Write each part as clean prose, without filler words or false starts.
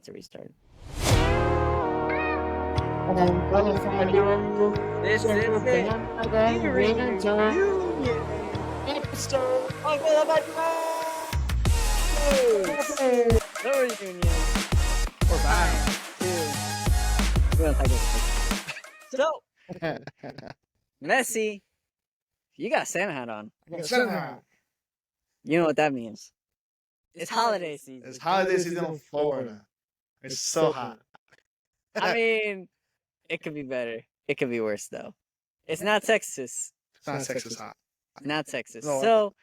to restart. This is it. Hearing Union episode of the Lower Union. We're back. We don't like it. So, Messi, you got a Santa hat on. You know what that means. It's holiday season. It's holiday season in Florida. It's so hot. I mean, it could be better. It could be worse, though. It's not Texas. It's not Texas hot. Not Texas. No. So,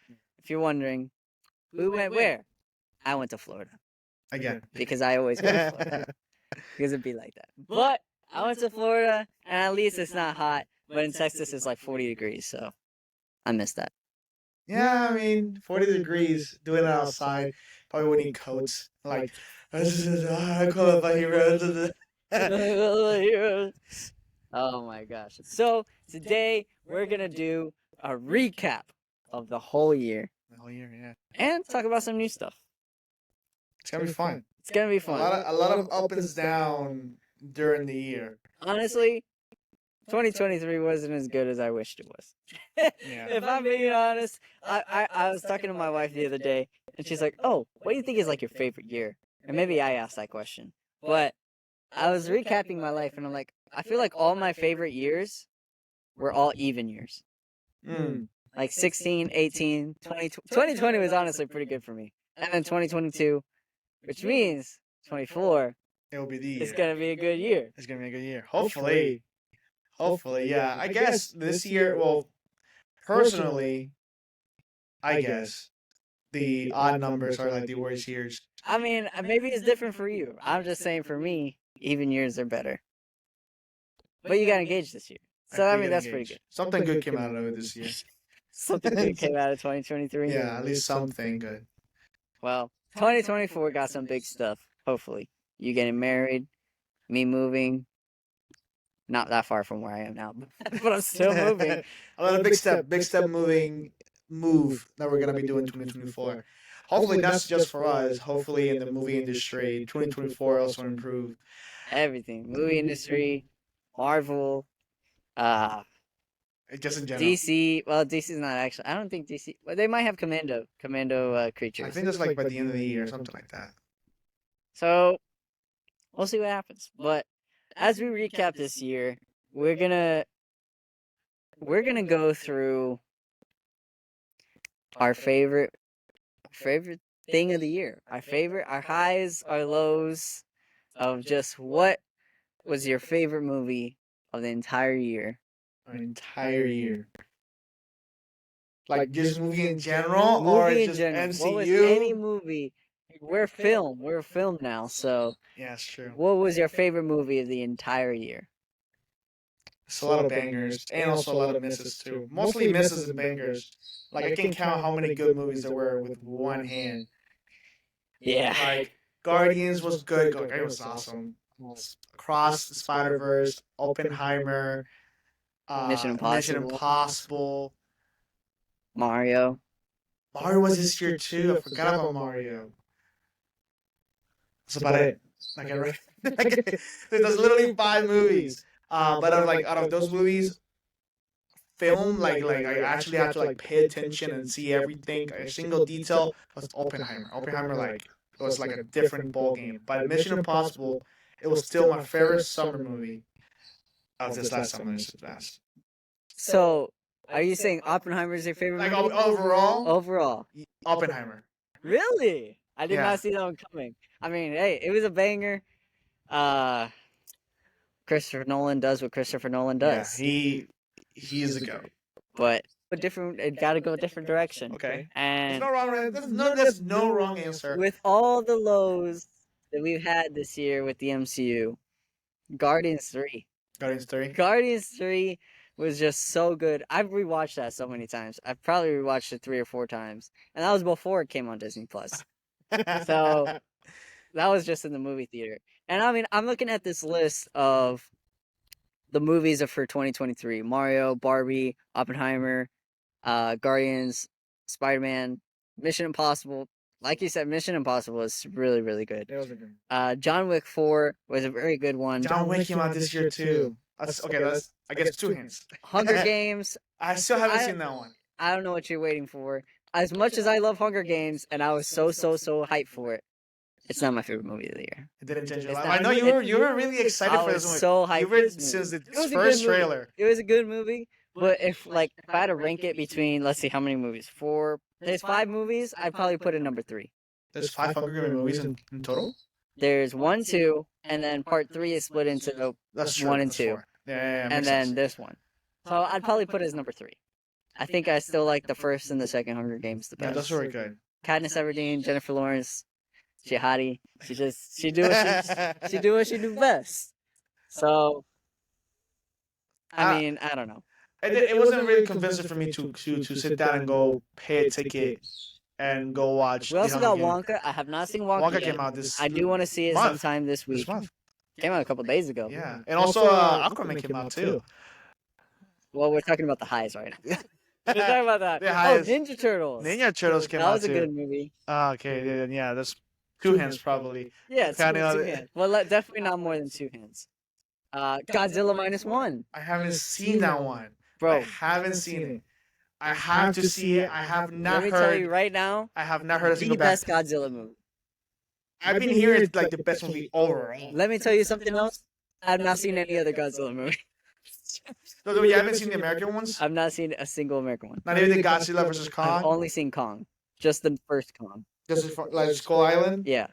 if you're wondering, who went where? I went to Florida. Again. Because I always go to Florida. Because it'd be like that. But I went to Florida, and at least it's not hot. But in Texas, it's like 40 degrees, so I missed that. Yeah, I mean, 40 degrees, doing it outside. Probably would need coats. Like, I call it my hero. Oh my gosh. So today we're going to do a recap of the whole year The whole year, yeah. and talk about some new stuff. It's gonna be fun. It's going to be A fun. lot of up and down during the year. Honestly, 2023 wasn't as good as I wished it was. Yeah. If I'm being honest, I was talking to my wife the other day, and she's like, "Oh, what do you think is like your favorite year?" And maybe I asked that question, but I was recapping my life, and I'm like, I feel like all my favorite years were all even years. Mm. Like 16, 18, 20, 2020 was honestly pretty good for me. And then 2022, which means 24 It'll be the year. is going to be a good year. It's gonna be a good year. Hopefully. Hopefully, yeah. I guess this year, well, personally, I guess the odd numbers are like the worst years. I mean, maybe it's different for you. I'm just saying for me, even years are better. But you got engaged this year. So, I mean, that's pretty good. Something good came out of it this year. Something good came out of 2023. Yeah, at least something good. Well, 2024 got some big stuff, hopefully. You getting married, me moving. Not that far from where I am now, but I'm still moving. Another big step move that we're gonna be doing in 2024. Hopefully, not just for us. Hopefully, in the movie industry, 2024 also improve. Everything. Movie industry, Marvel, Just in general. DC. Well, DC's not actually. I don't think DC. Well, they might have Commando creatures. I think that's like by the end of the year, something like that. So, we'll see what happens. But as we recap this year, we're gonna go through our favorite thing of the year. Our highs, our lows of just what was your favorite movie of the entire year. An entire year. Like just movie in general, or Movie in just general. MCU? What was any movie? We're film now, so Yeah, it's true. what was your favorite movie of the entire year? It's a lot of bangers, and also a lot of misses too. Mostly misses and bangers. Like I can count how many good movies there were with one hand. Yeah. Like Guardians was good. Guardians was awesome. Across the Spider-Verse, Oppenheimer, Mission Mission Impossible. Impossible. Mario. Mario was this year too. I forgot about Mario. That's about it. Like there's literally 5 movies. But out of those movies, film like I actually have to like pay attention and see everything, a single detail was Oppenheimer. Oppenheimer it was like a different ball game. But Mission Impossible, it was still my favorite summer movie of this last summer. This last. So, are you saying Oppenheimer is your favorite Like movie? overall, Overall. Oppenheimer. Really? I did Yeah. not see that one coming. I mean, hey, it was a banger. Christopher Nolan does what Christopher Nolan does. Yeah, he is a go. But it got to go a different direction. Okay. And There's no wrong answer. with all the lows that we've had this year with the MCU, Guardians 3. Guardians 3. Guardians 3 was just so good. I've rewatched that so many times. I've probably rewatched it 3 or 4 times. And that was before it came on Disney Plus. So that was just in the movie theater. And I mean, I'm looking at this list of the movies for 2023. Mario, Barbie, Oppenheimer, Guardians, Spider-Man, Mission Impossible. like you said, Mission Impossible is really, really good. It was a good. John Wick 4 was a very good one. John Wick came out this year too. Okay, that's I guess two hints. Hunger Games. I still haven't I- seen that one. I don't know what you're waiting for. As much as I love Hunger Games, and I was so hyped for it, it's not my favorite movie of the year. It didn't change your It's life. not- I know you were really excited I for was this movie. so hyped You for were this movie. since It its was a good first movie. trailer. It was a good movie, but if I had to rank it between, let's see, how many movies? There's 5 movies. I'd probably put it number 3. There's 5 Hunger Games movies in total. There's 1, 2, and then part 3 is split into That's true. 1 and that's 2, 4. Yeah, and makes then sense. this one. So I'd probably put it as number 3. I think I still like the first and the second Hunger Games the Yeah, best. that's very good. Katniss Everdeen, Jennifer Lawrence, she hottie. She do what she do best. So, I mean, I don't know. It wasn't really convincing for me to sit down and go pay a ticket and go watch. We the also got Hunger Games. Wonka. I have not seen Wonka, Wonka yet. came out this. I do want to see it month. sometime this week. This month. Came out a couple days ago. Yeah, and also Aquaman came out too. Well, we're talking about the highs right now. We're talking about that. The Oh, highs. Ninja Turtles. Ninja Turtles came that out was a too. good movie. Okay, yeah, that's 2 hands probably. Yeah, it's Kinda two on it. hands. Well, definitely not more than 2 hands. Godzilla -1. I haven't seen that one. I Bro, haven't seen it. I have to see it. I have let not me tell you heard. right now, I have not heard a the single bad. best Godzilla movie. I've been hearing it's like the best movie overall. Let me tell you something else. I've not seen any other Godzilla movie. No, you haven't seen the American ones? I've not seen a single American one. Not even the Godzilla versus I've Kong. only seen Kong. Just the first Kong. Just like Skull Island. Yeah.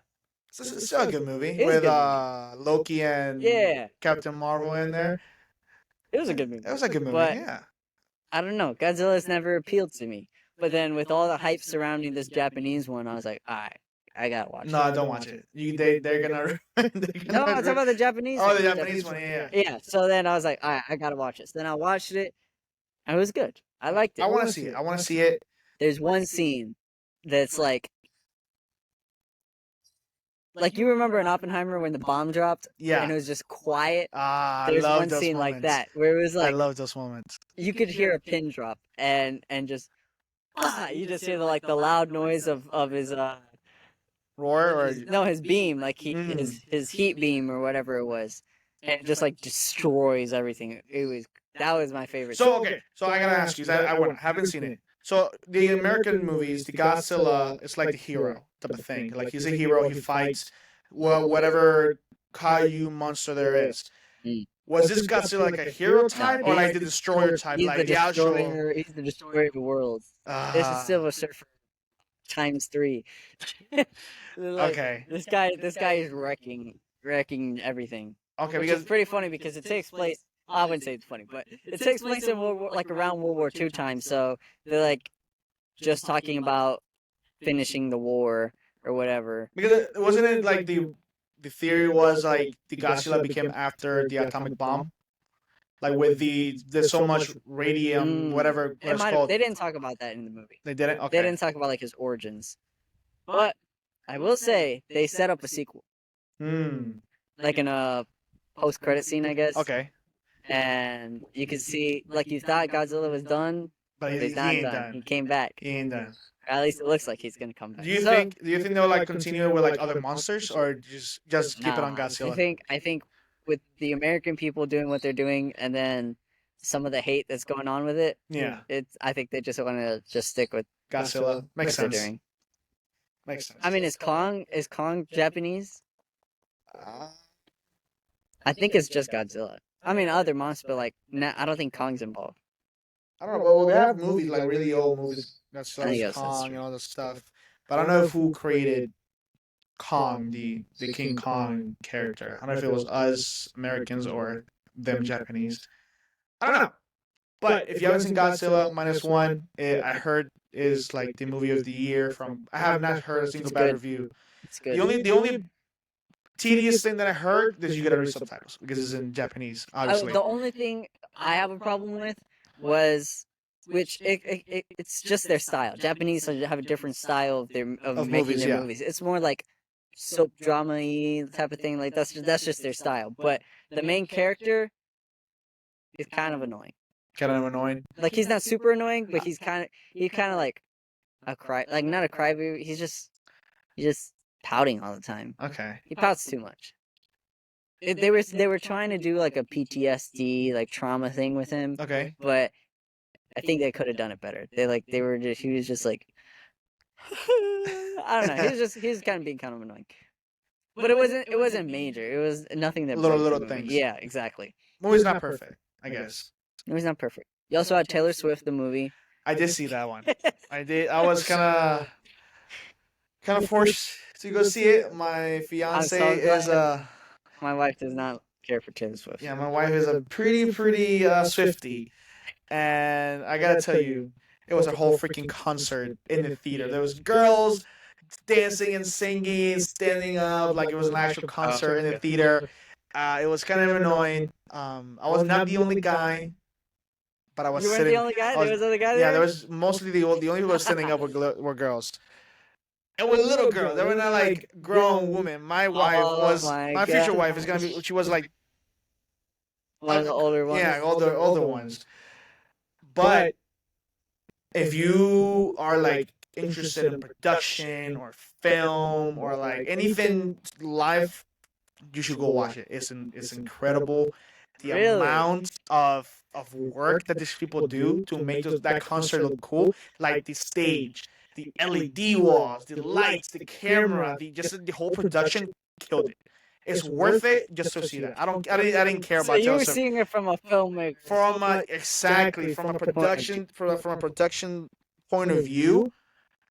It's still a good movie It is a with good Loki and Yeah. Captain Marvel in there. It was a good movie. It was a good movie. But Yeah. I don't know. Godzilla's never appealed to me. But then with all the hype surrounding this Japanese one, I was like, alright, I gotta watch No, it. don't watch it. They're gonna. No, I'm talking about the Japanese Oh, one. the Japanese one. Yeah. Yeah, so then I was like, alright, I gotta watch this. Then I watched it, and it was good. I liked it. I want to see it. I want to see it. There's one scene that's like you remember in Oppenheimer when the bomb dropped Yeah. and it was just quiet? Ah, I There's love one those scene moments. like that where it was I like love those moments. you could hear a pin drop and just you just hear the loud noise of his Roar or his beam, like Mm. his heat beam or whatever it was, and it just like destroys everything. That was my favorite. so okay. So I gotta ask you. 'Cause I haven't seen it. So the American movies, the Godzilla, it's like the hero type of thing. Like he's a hero. He fights whatever Kaiju monster there is. Mm. Was this Godzilla like a hero type or like the destroyer type? He's Like the actual. destroyer. He's the destroyer of the world. This is Silver Surfer times 3. Like, Okay. This guy is wrecking everything. Okay, Which because is pretty funny because it takes place. I wouldn't say it's funny, but it takes place in around World War II time. So they're like just talking about finishing the war or whatever. wasn't it like the theory was like the Godzilla became after the atomic bomb, like with there's so much radium, whatever It it's might called. they didn't talk about that in the movie. They didn't. Okay. They didn't talk about like his origins. But I will say they set up a sequel, Hmm. like in a post-credit scene, I guess. Okay. And you can see, like you thought Godzilla was done, But but he he's not ain't done. done. He came back. He ain't done. Or at least it looks like he's gonna come back. Do you So- think they'll like continue with like other monsters or just keep it on Nah, Godzilla? I think with the American people doing what they're doing, and then some of the hate that's going on with it, Yeah. I think they just want to just stick with Godzilla makes what they're sense. doing. Makes sense. I mean, is Kong Japanese? I think it's just Godzilla. I mean, other monsters, but like, I don't think Kong's involved. I don't know. Well, they have movies like really old movies. That's I guess that's Kong true. and all this stuff. But I don't know if who created Kong, the King Kong character. I don't know if it was us Americans or them Japanese. I don't know. But if you haven't seen Godzilla -1, I heard is like the movie of the year. From I have not heard a single It's bad good. review. It's good. The only tedious thing that I heard is you gotta read subtitles because it's in Japanese, obviously. The only thing I have a problem with was, which it's just their style. Japanese have a different style of Of making movies, their yeah. movies. It's more like soap drama-y type of thing. Like that's just their style. But the main character is kind of annoying. Kind of annoying. Like he's not super annoying, but he's kind of like a not a crybaby. He's just He's just pouting all the time. Okay. He pouts too much. They were trying to do like a PTSD like trauma thing with him, Okay. but I think they could have done it better. He was just like I don't know. He was kind of being kind of annoying. But it wasn't major. It was nothing that Little- broke the little movie. things. Yeah, exactly. Movie's not perfect, I guess. It was not perfect. You also had Taylor Swift the movie. I did see that one. I did. I was kind of forced to go see it. My fiance so is glad. My wife does not care for Taylor Swift. yeah, my wife is a pretty Swiftie, and I gotta tell you, it was a whole freaking concert in the theater. There was girls dancing and singing, standing up like it was an actual concert in the theater. It was kind of annoying. I was not the only guy, but I was You weren't sitting. the only guy. I was- There was other guy there. Yeah, there was mostly the only people who were standing up were girls. And with little girls, they were not like grown women. My wife was my future God. wife is gonna be. She was like One of the older ones. yeah, older ones. But if you are like interested in production or film or like anything live, you should go watch it. It's incredible. The Really? amount of work that these people do to make that concert look cool, like the stage, the LED walls, the lights, the camera, the whole production killed it. It's worth it just to see that. I didn't care So about you were Taylor Swift. seeing it from a filmmaker. From a production point of view,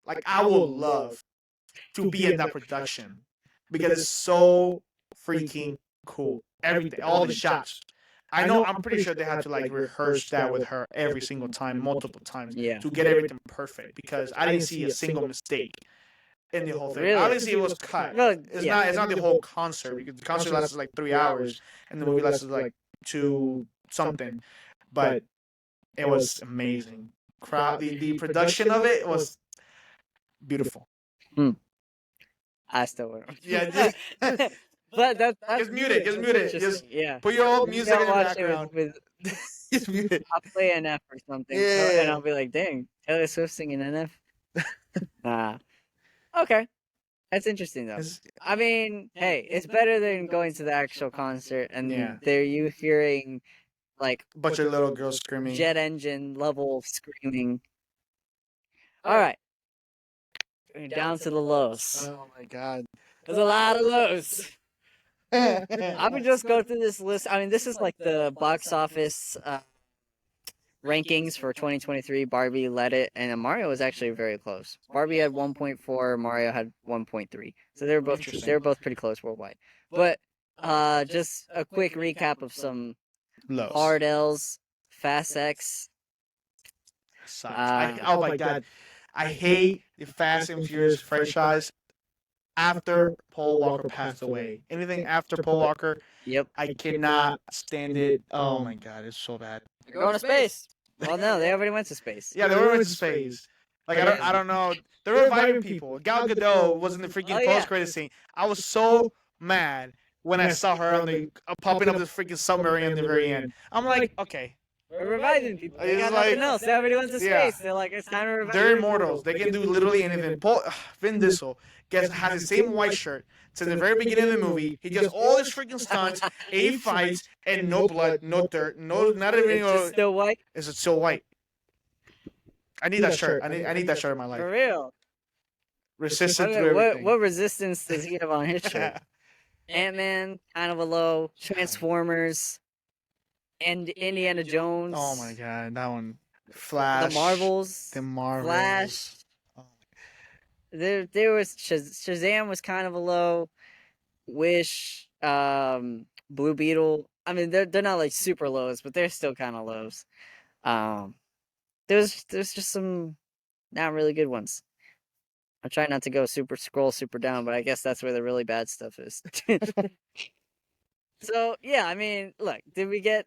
like I would love to be in that production because it's so freaking cool. Everything, all the shots. I'm pretty sure they had to like rehearse that with her every single time, multiple times, Yeah. to get everything perfect. Because I didn't see a single mistake in the whole thing. Really? Obviously, it was cut. Well, It's yeah. not the whole concert because the concert lasted like 3 hours and the movie lasted like 2 something, but it was amazing. The production of it was beautiful. I still would. Yeah, but that's Just mute it, just mute it, interesting, just yeah. put your old You music in gotta the watch it background. with Just mute it. I'll play NF or something, Yeah. and I'll be like, "Dang, Taylor Swift singing NF." Nah. Okay, that's interesting though. It's- I mean, hey, it's better than going to the actual concert and Yeah. there you hearing like bunch of little girls screaming. jet engine level screaming. All right, down to the lows. Oh my god. There's a lot of lows. I would just go through this list. I mean, this is like the box office rankings for 2023. Barbie led it, and Mario was actually very close. Barbie had 1.4, Mario had 1.3. So they were both pretty close worldwide. But just a quick recap of some Lows. hard L's. Fast X. Sucks. Oh my god. I hate the Fast and Furious franchise after Paul Walker passed away. Anything after Paul Walker, Yep. I cannot stand it. Oh my god, it's so bad. They're going to space. Well, no, they already went to space. Yeah, they were in space. Like I don't know. They're reviving people. Gal Gadot was in the freaking Oh, yeah. post-credit scene. I was so mad when I saw her on the popping up the freaking submarine at the very end. I'm like, okay, We're reviving people. They It's got like- nothing else. They already went to space. Yeah. They're like, it's time to revive. they're immortals. They can do literally anything. Vin Diesel has the same white shirt since the very beginning of the movie. He does all his freaking stunts, 8 fights, and no blood, no dirt, not even. It's just still white. Is it still white? I need that shirt. I need that shirt in my For life. real. Resistant Okay, to everything. what resistance does he have on his shirt? Ant-Man, kind of a low. Transformers, and Indiana Jones. Oh my god, that one. Flash. The Marvels. The Marvels. Flash. Oh. There was Shazam was kind of a low. Wish, Blue Beetle. I mean, they're not like super lows, but they're still kind of lows. There's just some not really good ones. I'm trying not to go scroll super down, but I guess that's where the really bad stuff is. So yeah, I mean, look, did we get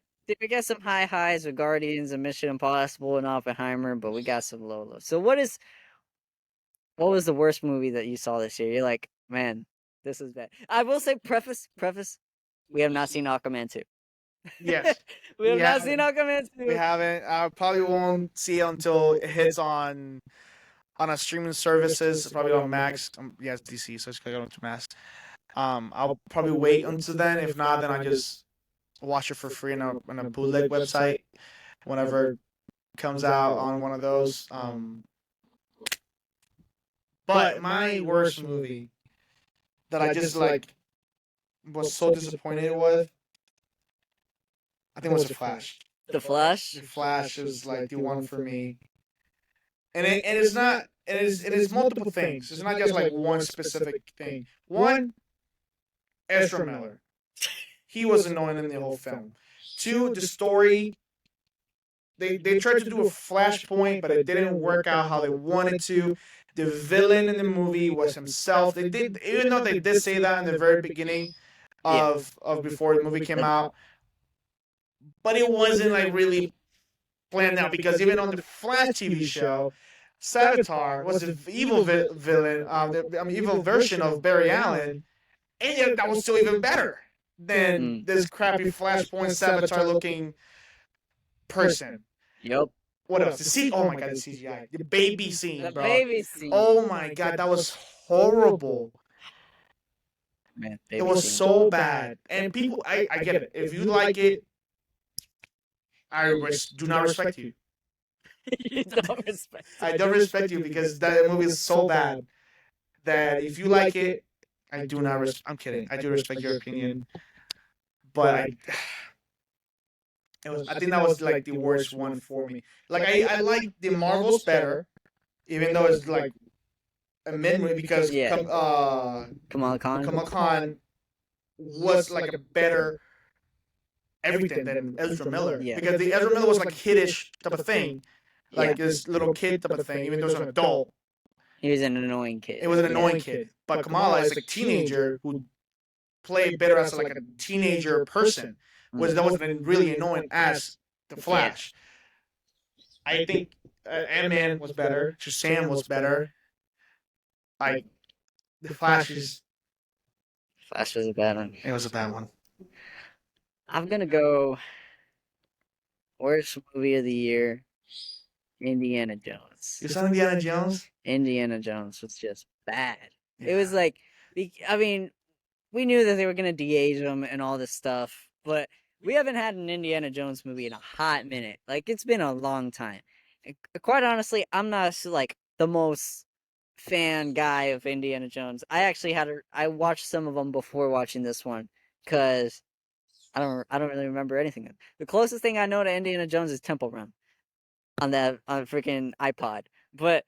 some high highs with Guardians and Mission Impossible and Oppenheimer, but we got some low lows. So what was the worst movie that you saw this year? You're like, man, this is bad. I will say, preface, we have not seen Aquaman 2. Yes. we have We not haven't. seen Aquaman 2. We haven't. I probably won't see it until it hits on on a streaming services, probably on Max. Yeah, it's DC, so it's going to Max. I'll probably wait until then. If not, then I just watch it for free on a bootleg website whenever it comes out on one of those. But my worst movie that I just like was so disappointed with, I think it was The Flash. The Flash. The Flash is like the one for me, and it's not. It is multiple things. It's not just like one specific thing. One, Ezra Miller. He was annoying in the whole film. Two, the story. They tried to do a Flashpoint, but it didn't work out how they wanted to. The villain in the movie was himself. They did, even though they did say that in the very beginning of before the movie came out, but it wasn't like really planned out, because even on the Flash TV show, Savitar was the evil villain, evil version of Barry Allen, and yet that was still even better than this crappy Flashpoint Savitar looking person. Yep. What else? Oh my god, the CGI. The baby scene, The bro. baby scene. Oh my god, that was horrible. Man, It was so bad. And people, I get it. If you like it, do not respect you. You don't respect. I don't respect you, because that movie is so bad that if you like it, I do not I'm kidding. I do respect your opinion. But I think that was like the worst one for me. Like I like the Marvels better, even though it's like a mid movie, because Kamala Khan. Kamala Khan was like a better everything than Ezra Miller. Yeah. Because the Ezra Miller was like kiddish type of thing, like this little kid type of thing, even though he was an adult. He was an annoying kid. It was an annoying kid. But Kamala is like a teenager who played better as like a teenager person. That wasn't really annoying as the Flash. I think Ant-Man was better. Shazam was better. The Flash is. Flash was a bad one. It was a bad one. I'm gonna go worst movie of the year, Indiana Jones. You saw Indiana Jones? Indiana Jones was just bad. It was like, I mean, we knew that they were gonna de-age him and all this stuff, but we haven't had an Indiana Jones movie in a hot minute. Like, it's been a long time. And quite honestly, I'm not like the most fan guy of Indiana Jones. I actually I watched some of them before watching this one, because I don't really remember anything. The closest thing I know to Indiana Jones is Temple Run on freaking iPod. But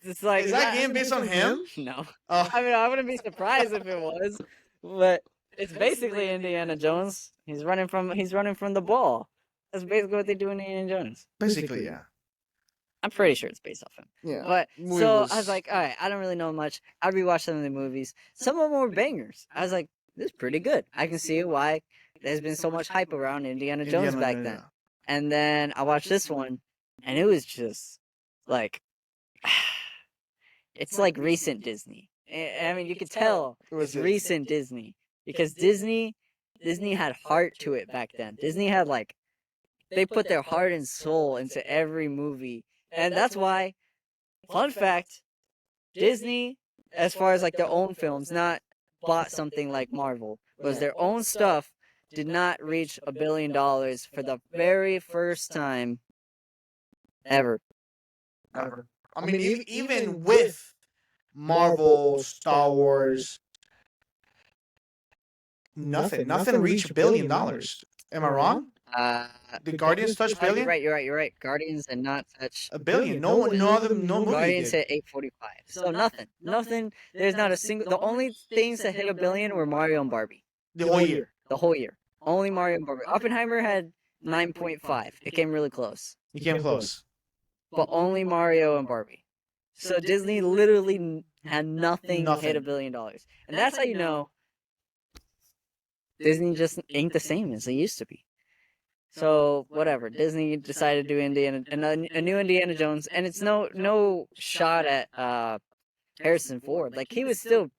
it's like, is that game based on him? No. Oh. I mean, I wouldn't be surprised if it was, but it's basically Indiana Jones. He's running from the ball. That's basically what they do in Indiana Jones. Basically, yeah. I'm pretty sure it's based off him. Yeah. But so I was like, all right, I don't really know much. I rewatched some of the movies. Some of them were bangers. I was like, this is pretty good. I can see why there's been so much hype around Indiana Jones back then. Yeah. And then I watched this one, and it was just like, it's like recent Disney. I mean, you could tell it's recent Disney, because Disney had heart to it back then. Disney had they put their heart and soul into every movie. And that's why, fun fact, Disney, as far as their own films, not bought something like Marvel, was their own stuff, did not reach $1 billion for the very first time ever. I mean, even with Marvel, Star Wars, nothing reached $1 billion. Am I wrong? The Guardians touched $1 billion? You're right. Guardians did not touch $1 billion. No movie Guardians did. hit 845. So nothing. There's not a single. The only things that hit $1 billion were Mario and Barbie. The whole year. The whole year. Only Mario and Barbie. Oppenheimer had 9.5. It came really close. You came close. But only Mario and Barbie. So Disney literally had nothing hit $1 billion. And that's how you know Disney just ain't the same as they used to be. So whatever, Disney decided to do a new Indiana Jones, and it's no shot at Harrison Ford. He was still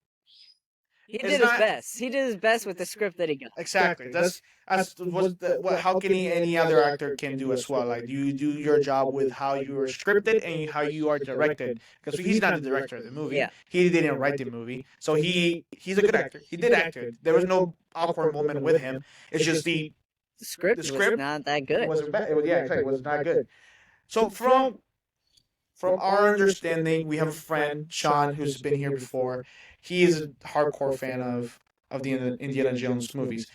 He It's did his not- best. He did his best with the script that he got. Exactly. That's how can any other actor can do as well. Like you do your job with how you are scripted and how you are directed. Because he's not the director of the movie. Yeah. He didn't write the movie, so he's a good actor. He did act it. There was no awkward moment with him. It's just The script, The was script not that good. it wasn't bad. It was, yeah, exactly. It was not good. So from our understanding, we have a friend, Sean, who's been here before. He is a hardcore fan of the Indiana Jones movies.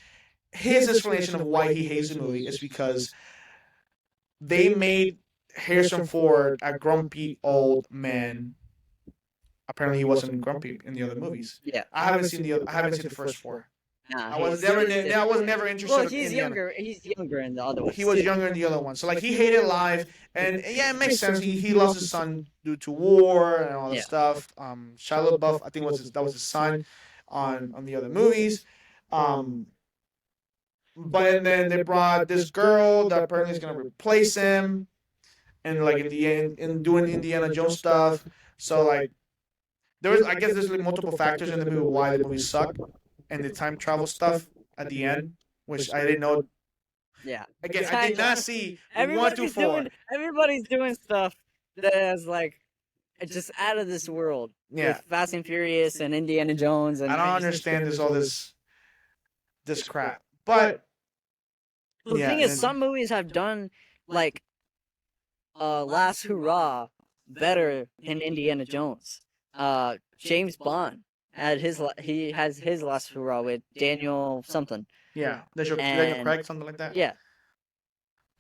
His explanation of why he hates the movie is because they made Harrison Ford a grumpy old man. Apparently, he wasn't grumpy in the other movies. Yeah. I haven't seen the first four. Nah, I was he's- never interested. Well, in he's the younger. He's younger in the other ones. He was too. younger in the other one, so like he hated life, and yeah, it makes sense. He lost his son due to war and all that Yeah. stuff. Shia LaBeouf, I think that was his son on the other movies. But then they brought this girl that apparently is gonna replace him, and like in the end, in doing Indiana Jones stuff. So like, I guess there's like multiple factors in the movie why the movie sucked, and the time travel stuff at the end, which I didn't know. Yeah. Again, I did not see 1 through Everybody's 4. doing. Everybody's doing stuff that is like just out of this world. Yeah, With Fast and Furious and Indiana Jones and. I don't understand this crap. But The yeah, thing is, and- some movies have done like Last Hurrah better than Indiana Jones. James Bond he has his Last Hurrah with Daniel something. yeah, Daniel And- Craig, something like that. Yeah.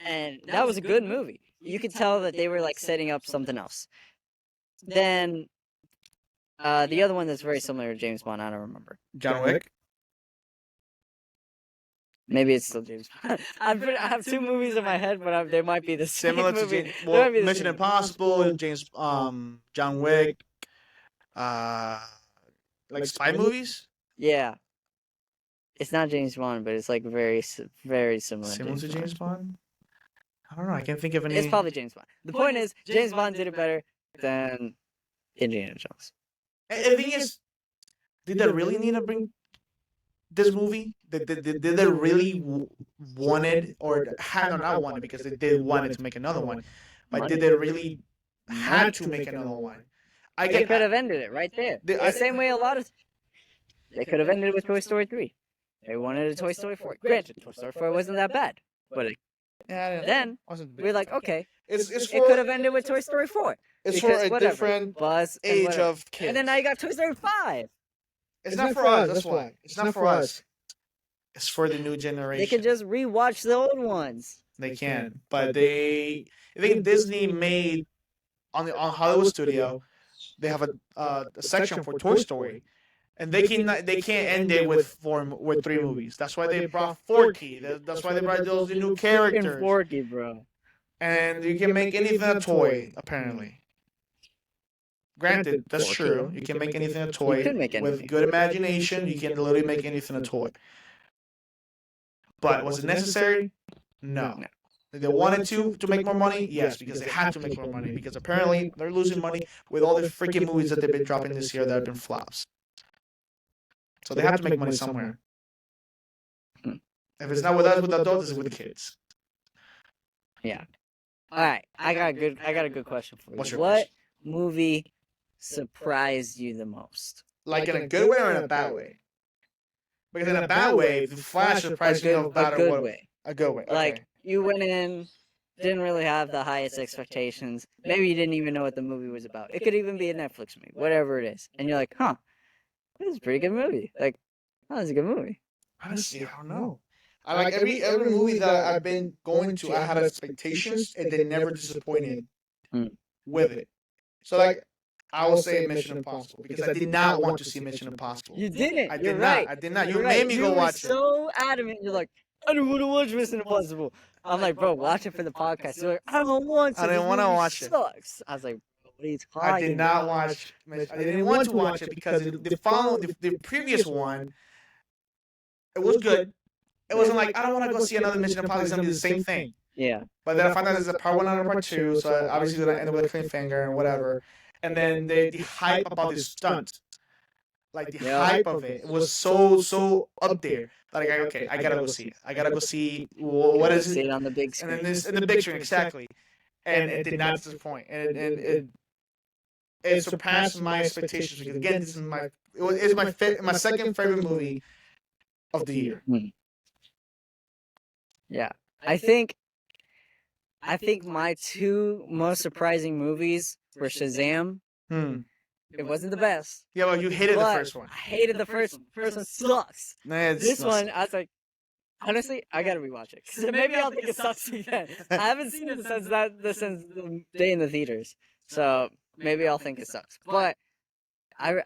And that was a good movie. You could tell that they were like setting up something else. Then the other one that's very similar to James Bond, I don't remember. John Wick. Maybe it's still James Bond. I have two movies in my head, but there might be the same Similar to movie. James, There might be the Mission same- Impossible, James, John Wick, like spy movies. Yeah. It's not James Bond, but it's like very similar. Similar to James Bond. I don't know. I can't think of any. It's probably James Bond. The point is, James Bond did it better than Indiana Jones. And the thing is, did they really need to bring this movie? Did they really wanted or had not wanted because they did wanted to make another one, but did they really had to make another one? I They get could have ended it right there. The same way a lot of. They could have ended it with Toy Story 3. They wanted a Toy Story 4. Granted, Toy Story 4 wasn't that bad, but then we're like, okay, it's it for could have ended with Toy Story 4. it's for because a whatever, different Buzz and age whatever. of kids. And then now you got Toy Story 5. It's not for us. That's why. It's not for us. It's for the new generation. They could just rewatch the old ones. They can, but I think Disney made on Hollywood Studio. They have a section for Toy Story, and they can't end it with 3 movies. That's why they brought Forky. That's why they brought those new Freaking characters. Forky, bro. And you can make anything a toy, apparently. Granted, that's true. You can make anything a toy. could make anything. With good imagination, you can literally make anything a toy. But was it necessary? No. They wanted to make more money? Yes, because they had to make more money. Because apparently they're losing money with all the freaking movies that they've been dropping this year that have been flops. So they have to make money somewhere. Hmm. If it's not with us, with adults, it's with the kids. All right, I got a good question for you. What's your What question? movie surprised you the most? Like in a good way or in a bad way? Because in a bad way, the Flash surprised me no a matter good what. way. A good way. Okay. Like you went in, didn't really have the highest expectations. Maybe you didn't even know what the movie was about. It could even be a Netflix movie, whatever it is, and you're like, huh, this is a pretty good movie. Like, oh, it's a good movie. Honestly, I don't know. I like every movie that I've been going to, I had expectations and they never disappointed Hmm. with it. So like I will say Mission Impossible because I did not want to see Mission Impossible. You didn't. I You're did right. not. I did not. You You're made right. me You go were watch it. so adamant. You're like, I don't want to watch Mission Impossible. I'm like, bro, watch it for the podcast. You're like, I don't want to. I didn't this wanna movie watch it. Sucks. I was like, what are you talking I did not about? watch. I didn't want to watch it because the previous one, it was good. It wasn't like I don't want to go see another Mission Impossible. It's gonna be the same thing. Yeah. But then I found out there's a part 1 and a part 2, so obviously then I ended with a clean finger and whatever. And then the hype about this stunt, Like the Yeah. hype of it was so up there. Like okay, I gotta go see it. I gotta go see what is See it, it on the big and screen. then this in the big screen exactly. And it did not disappoint, and it surpassed my expectations because again, this is my second favorite movie of the year. Yeah, I think my two most surprising movies were Shazam. Hmm. It wasn't the best. Yeah, well, you hated the but first one. I hated the first one. First one sucks. Nah, it's This not- one, I was like, honestly, I gotta rewatch it because maybe I'll think it sucks again. I haven't seen it since the day in the theaters, so maybe I'll think it sucks. But I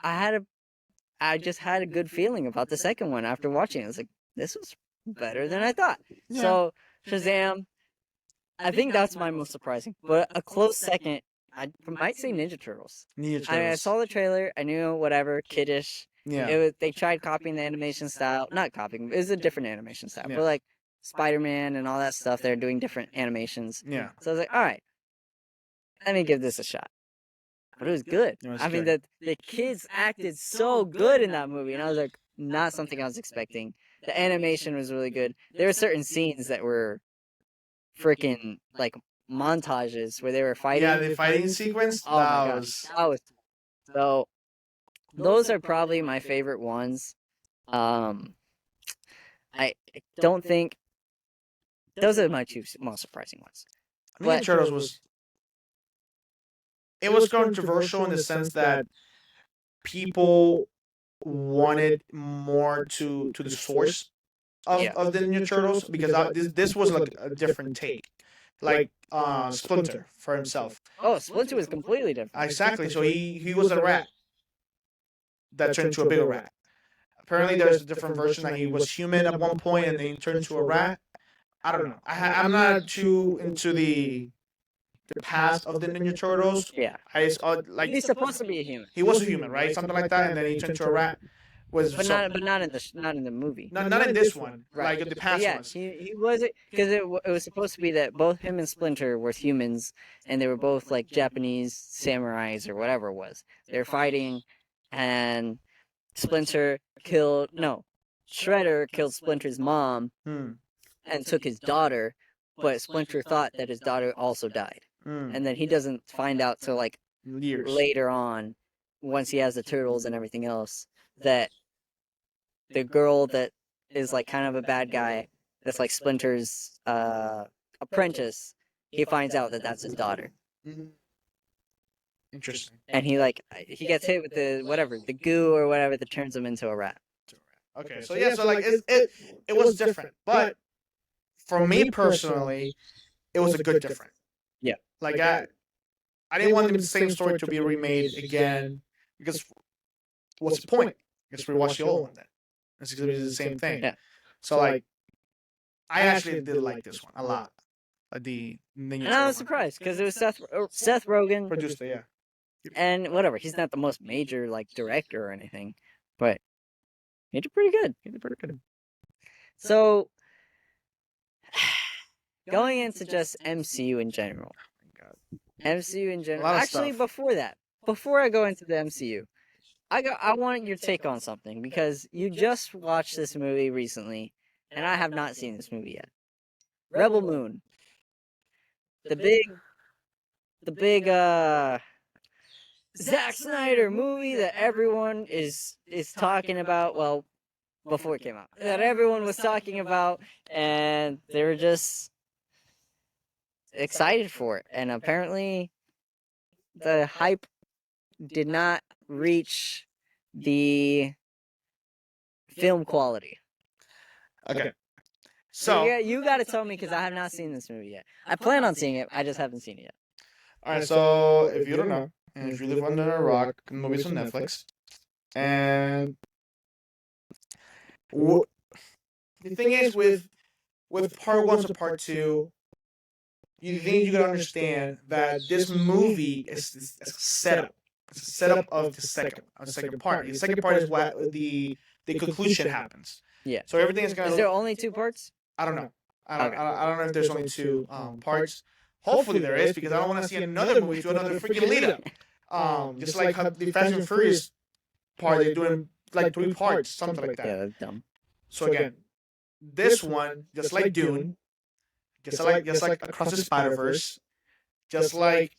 just had a good feeling about the second one after watching it. I was like, this was better than I thought. Yeah. So Shazam, I think that's my most surprising. But a close second, I might say Ninja Turtles. Ninja I Turtles. saw the trailer. I knew whatever kiddish. Yeah. It was, they tried copying the animation style. Not copying. It was a different animation style. Yeah. But like Spider-Man and all that stuff, they're doing different animations. Yeah. So I was like, all right, let me give this a shot. But it was good. It was I mean, good. the kids acted so good in that movie, and I was like, not something I was expecting. The animation was really good. There were certain scenes that were freaking like montages where they were fighting. Yeah, the fighting sequence. Oh my that gosh, was. that was so. Those are probably my favorite ones. I don't think those are my two most surprising ones. Ninja Turtles was. It was controversial in the sense that people wanted more to the source Yeah. of the Ninja Turtles because this was like a different take, like Splinter for himself. Oh, Splinter was completely different. Exactly. So he was a rat that turned into a bigger rat. Apparently, there's a different version that he was human at one point and then he turned into a rat. I don't know. I'm not too into the past of the Ninja Turtles. Yeah, I just, like he's supposed to be a human, he was a human, right? Something like that, and then he turned into a rat. Was but not not in the movie. not in this one, Right. like the But past yeah, ones. he was it because it was supposed to be that both him and Splinter were humans, and they were both like Japanese samurais or whatever it was. They were fighting, and Shredder killed Splinter's mom Hmm. and took his daughter, but Splinter thought that his daughter also died, Hmm. and then he doesn't find out till like Years. later on, once he has the turtles and everything else, that the girl that is like kind of a bad guy, that's like Splinter's apprentice, he finds out that that's his daughter, Mhm. Interesting. and he gets hit with the goo or whatever that turns him into a rat. Okay, so yeah, so like it was different, but for me personally, it was a good different. Yeah. Like I didn't want the same story to be remade again because what's the point? Just rewatch the old one then. It's gonna be the same thing. Yeah. So like, I actually did like this one a lot. Like the Ninja And I Turtle was one. surprised because it was Seth Rogen, Produced it, yeah. and whatever. He's not the most major like director or anything, but he did pretty good. He did pretty good. So going into just MCU in general. MCU in general. lot of Actually, stuff. before I go into the MCU, I want your take on something because you just watched this movie recently, and I have not seen this movie yet. Rebel Moon. The big Zack Snyder movie that everyone is talking about. Well, before it came out, that everyone was talking about, and they were just excited for it. And apparently, the hype did not reach the film quality. Okay. So So yeah, you got to tell me because I have not seen this movie yet. I plan on seeing it. I just haven't seen it yet. all right. So if you don't know, and if you live under a rock, the movie's on Netflix, and the thing is with part one to part two, you think you gotta understand that this movie is a setup. It's a setup of the second part. The second part is what the conclusion happens. Yeah. So everything is Is gonna. there only 2 parts? I don't know. Okay. I don't know if there's only two parts. Hopefully there is because I don't want to see another movie to another freaking lead up. Just like how the Fast and Furious part, they're doing like 3 parts, something like Yeah, that. that's dumb. So again, this one, just like Dune, just like Across the Spider-Verse, just like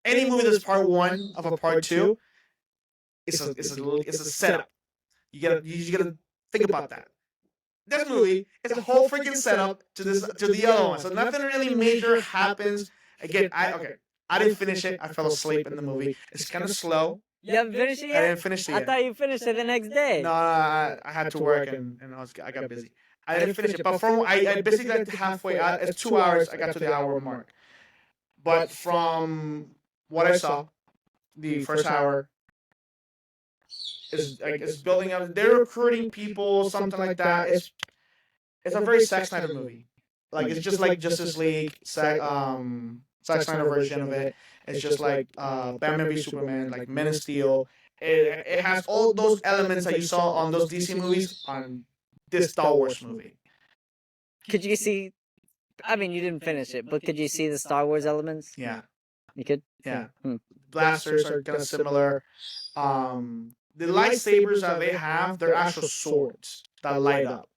any movie that's part one of a part two, it's a setup. You gotta think about that. This movie is a whole freaking setup to the other one. So nothing really major happens. Again, I didn't finish it. I fell asleep in the movie. It's kind of slow. You haven't finished it I yet? didn't finish it I yet. thought you finished it the next day. No, I had to work and I got busy. I didn't finish it, but from I basically got halfway. It's 2 hours. I got to the hour mark. But from what I saw, the first hour is building up. They're recruiting people, something like that. It's a very Zack Snyder movie. Like it's just like Justice League, Zack Snyder version of it. It's just like Batman v Superman, like Men of Steel. It has all those elements that you saw on those DC movies on this Star Wars movie. Could you see? I mean, you didn't finish it, but could you see the Star Wars elements? Yeah, You could. yeah. Hmm. Blasters are kind of similar. The lightsabers that they have, they're actual swords that light up.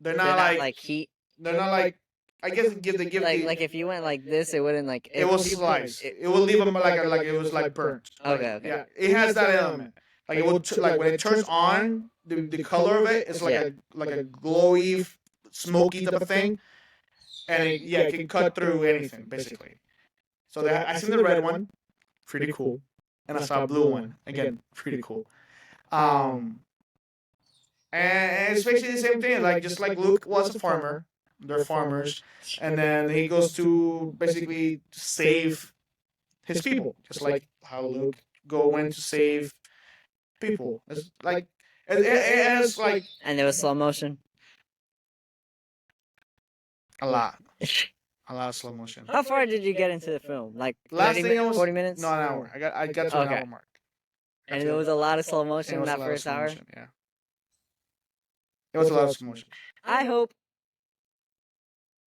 They're They're not not like heat. they're not like. I guess they give Like if you went like this, it wouldn't like. it will slice. It will leave them like it was like burnt. Okay, okay. Yeah, it has that element. Like it will like when it turns on, the color of it is like a glowy, smoky type of thing, and it can cut through anything basically. So I seen the red one, pretty cool, and I saw a blue one again, pretty cool. And it's basically the same thing. Like just like Luke was a farmer, they're farmers, and then he goes to basically save his people, just like how Luke went to save people. It's like it has like And there was slow motion. a lot of slow motion. How far did you get into the film? Like Last 30 thing I was 40 minutes? No, an hour. I got to an Okay. hour mark. And there was a lot of slow It motion in was a that lot of first slow hour. motion, yeah. It was a lot of slow motion. I hope.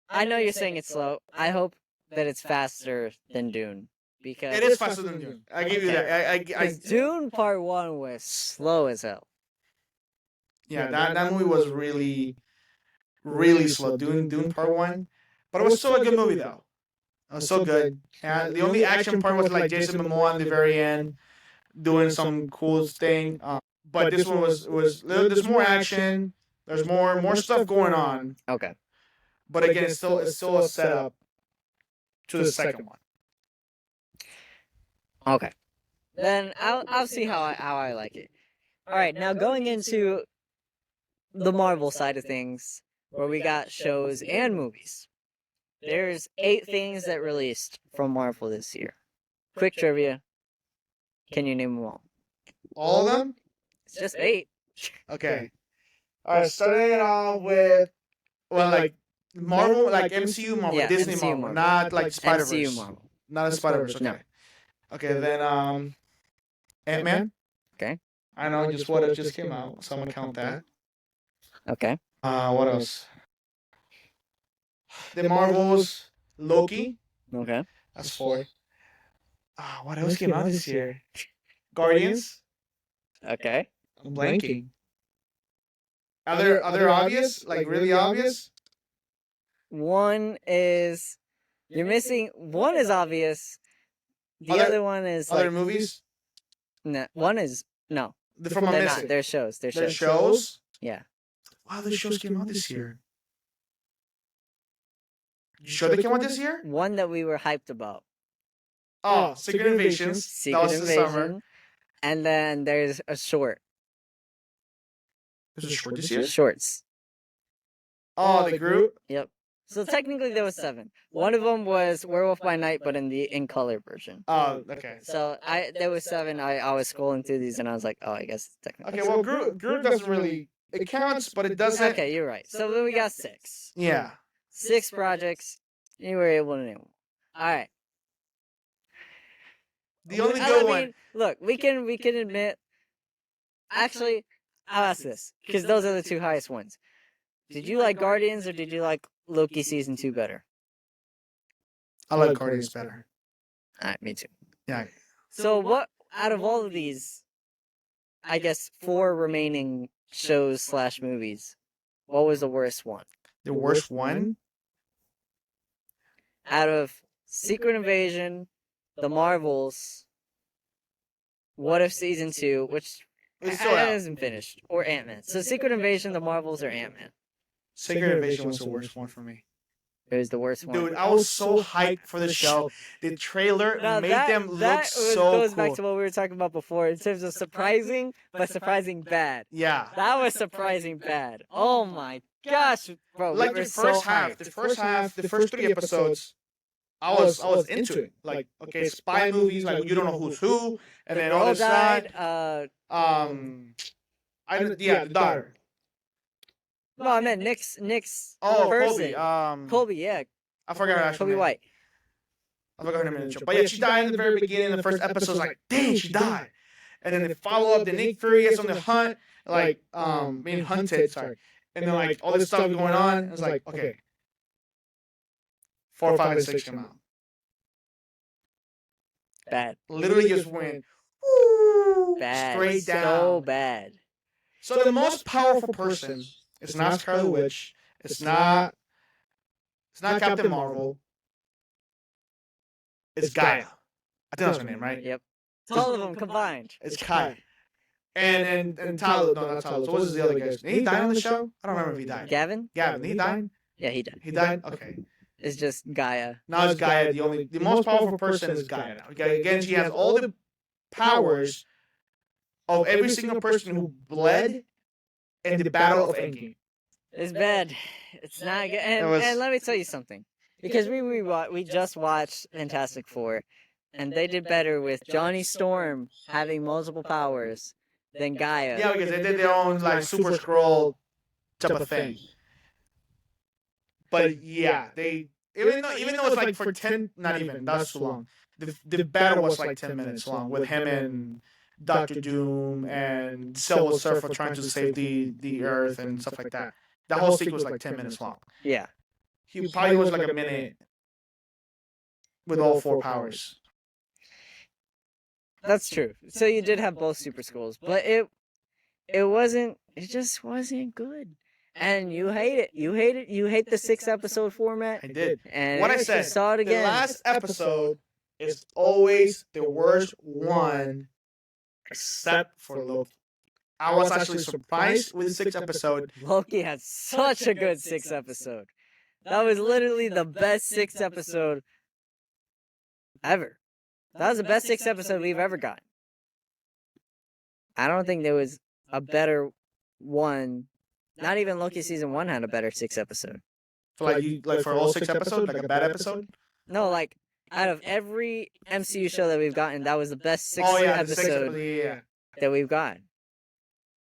I know you're saying it's slow. I hope that it's faster than Dune because It is faster than Dune. I give you that. I 'cause Dune Part 1 was slow as hell. yeah, that movie was really slow. Dune Part 1, but it was still a good movie though. It was so good. And the only action part was like Jason Momoa at the very end doing some cool thing. But this one was there's more action. There's more stuff going on. Okay. But again, it's still a setup to the second one. Okay. Then I'll see how I like it. All right, now going into the Marvel side of things, where we got shows and movies. There's 8 things that released from Marvel this year. Quick trivia. Can you name them all? All of them? It's just 8. Okay. All right, starting it off with like Marvel, like MCU Marvel, Yeah, Disney MCU Marvel, Marvel. not like Spider MCU Verse, Marvel. not a Spider Verse. Okay. No. Okay, then Ant-Man. Okay. I know just what it just came out, so I'm gonna count that. Okay. What else? The Marvels, Loki. Okay. That's 4. What else came out this year? Guardians. Okay. I'm blanking. Are there obvious? Like really obvious? One is you're missing. One is obvious. The other one is Other like movies? no. One is no. From I'm They're missing. not. They're shows. They're Their shows. shows? Yeah. Wow, the shows came out this year. You sure they came out this year? One that we were hyped about. Oh, Secret Invasions. Secret That was the summer. Invasion. And then there's a short. There's a short this year? Shorts. Oh, the Groot? Yep. So technically there was 7. One of them was Werewolf by Night, but in color version. Oh, okay. So there was 7. I was scrolling through these and I was like, oh, I guess it's technically. Okay, well, Groot doesn't really... It counts, but it doesn't... Okay, you're right. So then we got 6. Yeah. 6 projects. You were able to name them. All right. The only I good mean, one... Look, we can admit. Actually, I'll ask this because those are the 2 highest ones. Did you like Guardians or did you like Loki season 2 better? I like Guardians better. All right, me too. Yeah. So what out of all of these I guess, 4 remaining shows / movies, what was the worst one? The worst one. Out of Secret Invasion, The Marvels, What If Season 2, which It's still out. hasn't finished, or Ant-Man. So Secret Invasion, The Marvels, or Ant-Man? Secret Invasion was the worst one for me. It was the worst one. Dude, I was so hyped for the show. The trailer Now made that, them look that so goes cool. back to what we were talking about before in terms of surprising, but surprising bad. Yeah. That was surprising bad. Oh my gosh, bro! Like we were the first so half, hyped. the first 3 episodes, I was into it. Like, okay, spy movies, like you don't know who's who, and then all Girl this side. died. The daughter. No, I meant Nick's Oh, person. Colby. Colby, yeah, I forgot her actual Colby name. White. I forgot her name in the show. But yeah, she died in the very beginning. In the first episode, I was like, dang, she died. And then they follow up. The Nick Fury is on the hunt, being hunted. Sorry. And then like all this stuff going on. It was like, okay, 4, 5, and 6 come out. Bad, Literally just went woo, bad, straight down. so bad. So the most powerful person is not Scarlet Witch. It's not Captain Marvel. It's Gaia. I think that's her name, right? Yep, it's all of them combined. It's Kai. And Talos. No, not Talos. What was the other guy's name? Did he die on the show? I don't remember if he died. Gavin? Gavin. He died? Yeah, he died. He died? Okay. It's just Gaia. Now it's Gaia. The most powerful person is Gaia now. Okay, again, she has all the powers of every single person who bled in the Battle of Endgame. It's bad. It's not good. And, It was- and let me tell you something, because we just watched Fantastic Four, and they did better with Johnny Storm having multiple powers than Gaia. Yeah, because they did their own like Super Scroll type of thing. But yeah, they even though it's like for 10, not even, that's too long. The battle was like 10 minutes long with him and Doctor Doom and Silver Surfer trying to save the Earth and stuff like that. The whole sequence was like 10 minutes long. Yeah. He probably was like a minute with all 4 powers. That's true. So you did have both Super Skulls, but it just wasn't good. And you hate it. You hate the 6-episode format. I did. And What I you said, saw it the again. last episode is always the worst one, except for Loki. I was actually surprised with the 6th episode. Loki had such a good 6th episode. That was literally the best 6th episode ever. That was the best 6th episode we've ever gotten. I don't think there was a better one. Not even Loki season 1 had a better 6th episode. For all 6 episodes, like a bad episode. No, like out of every MCU show that we've gotten, that was the best 6th Oh yeah, the episode 6th episode. Yeah. that we've gotten.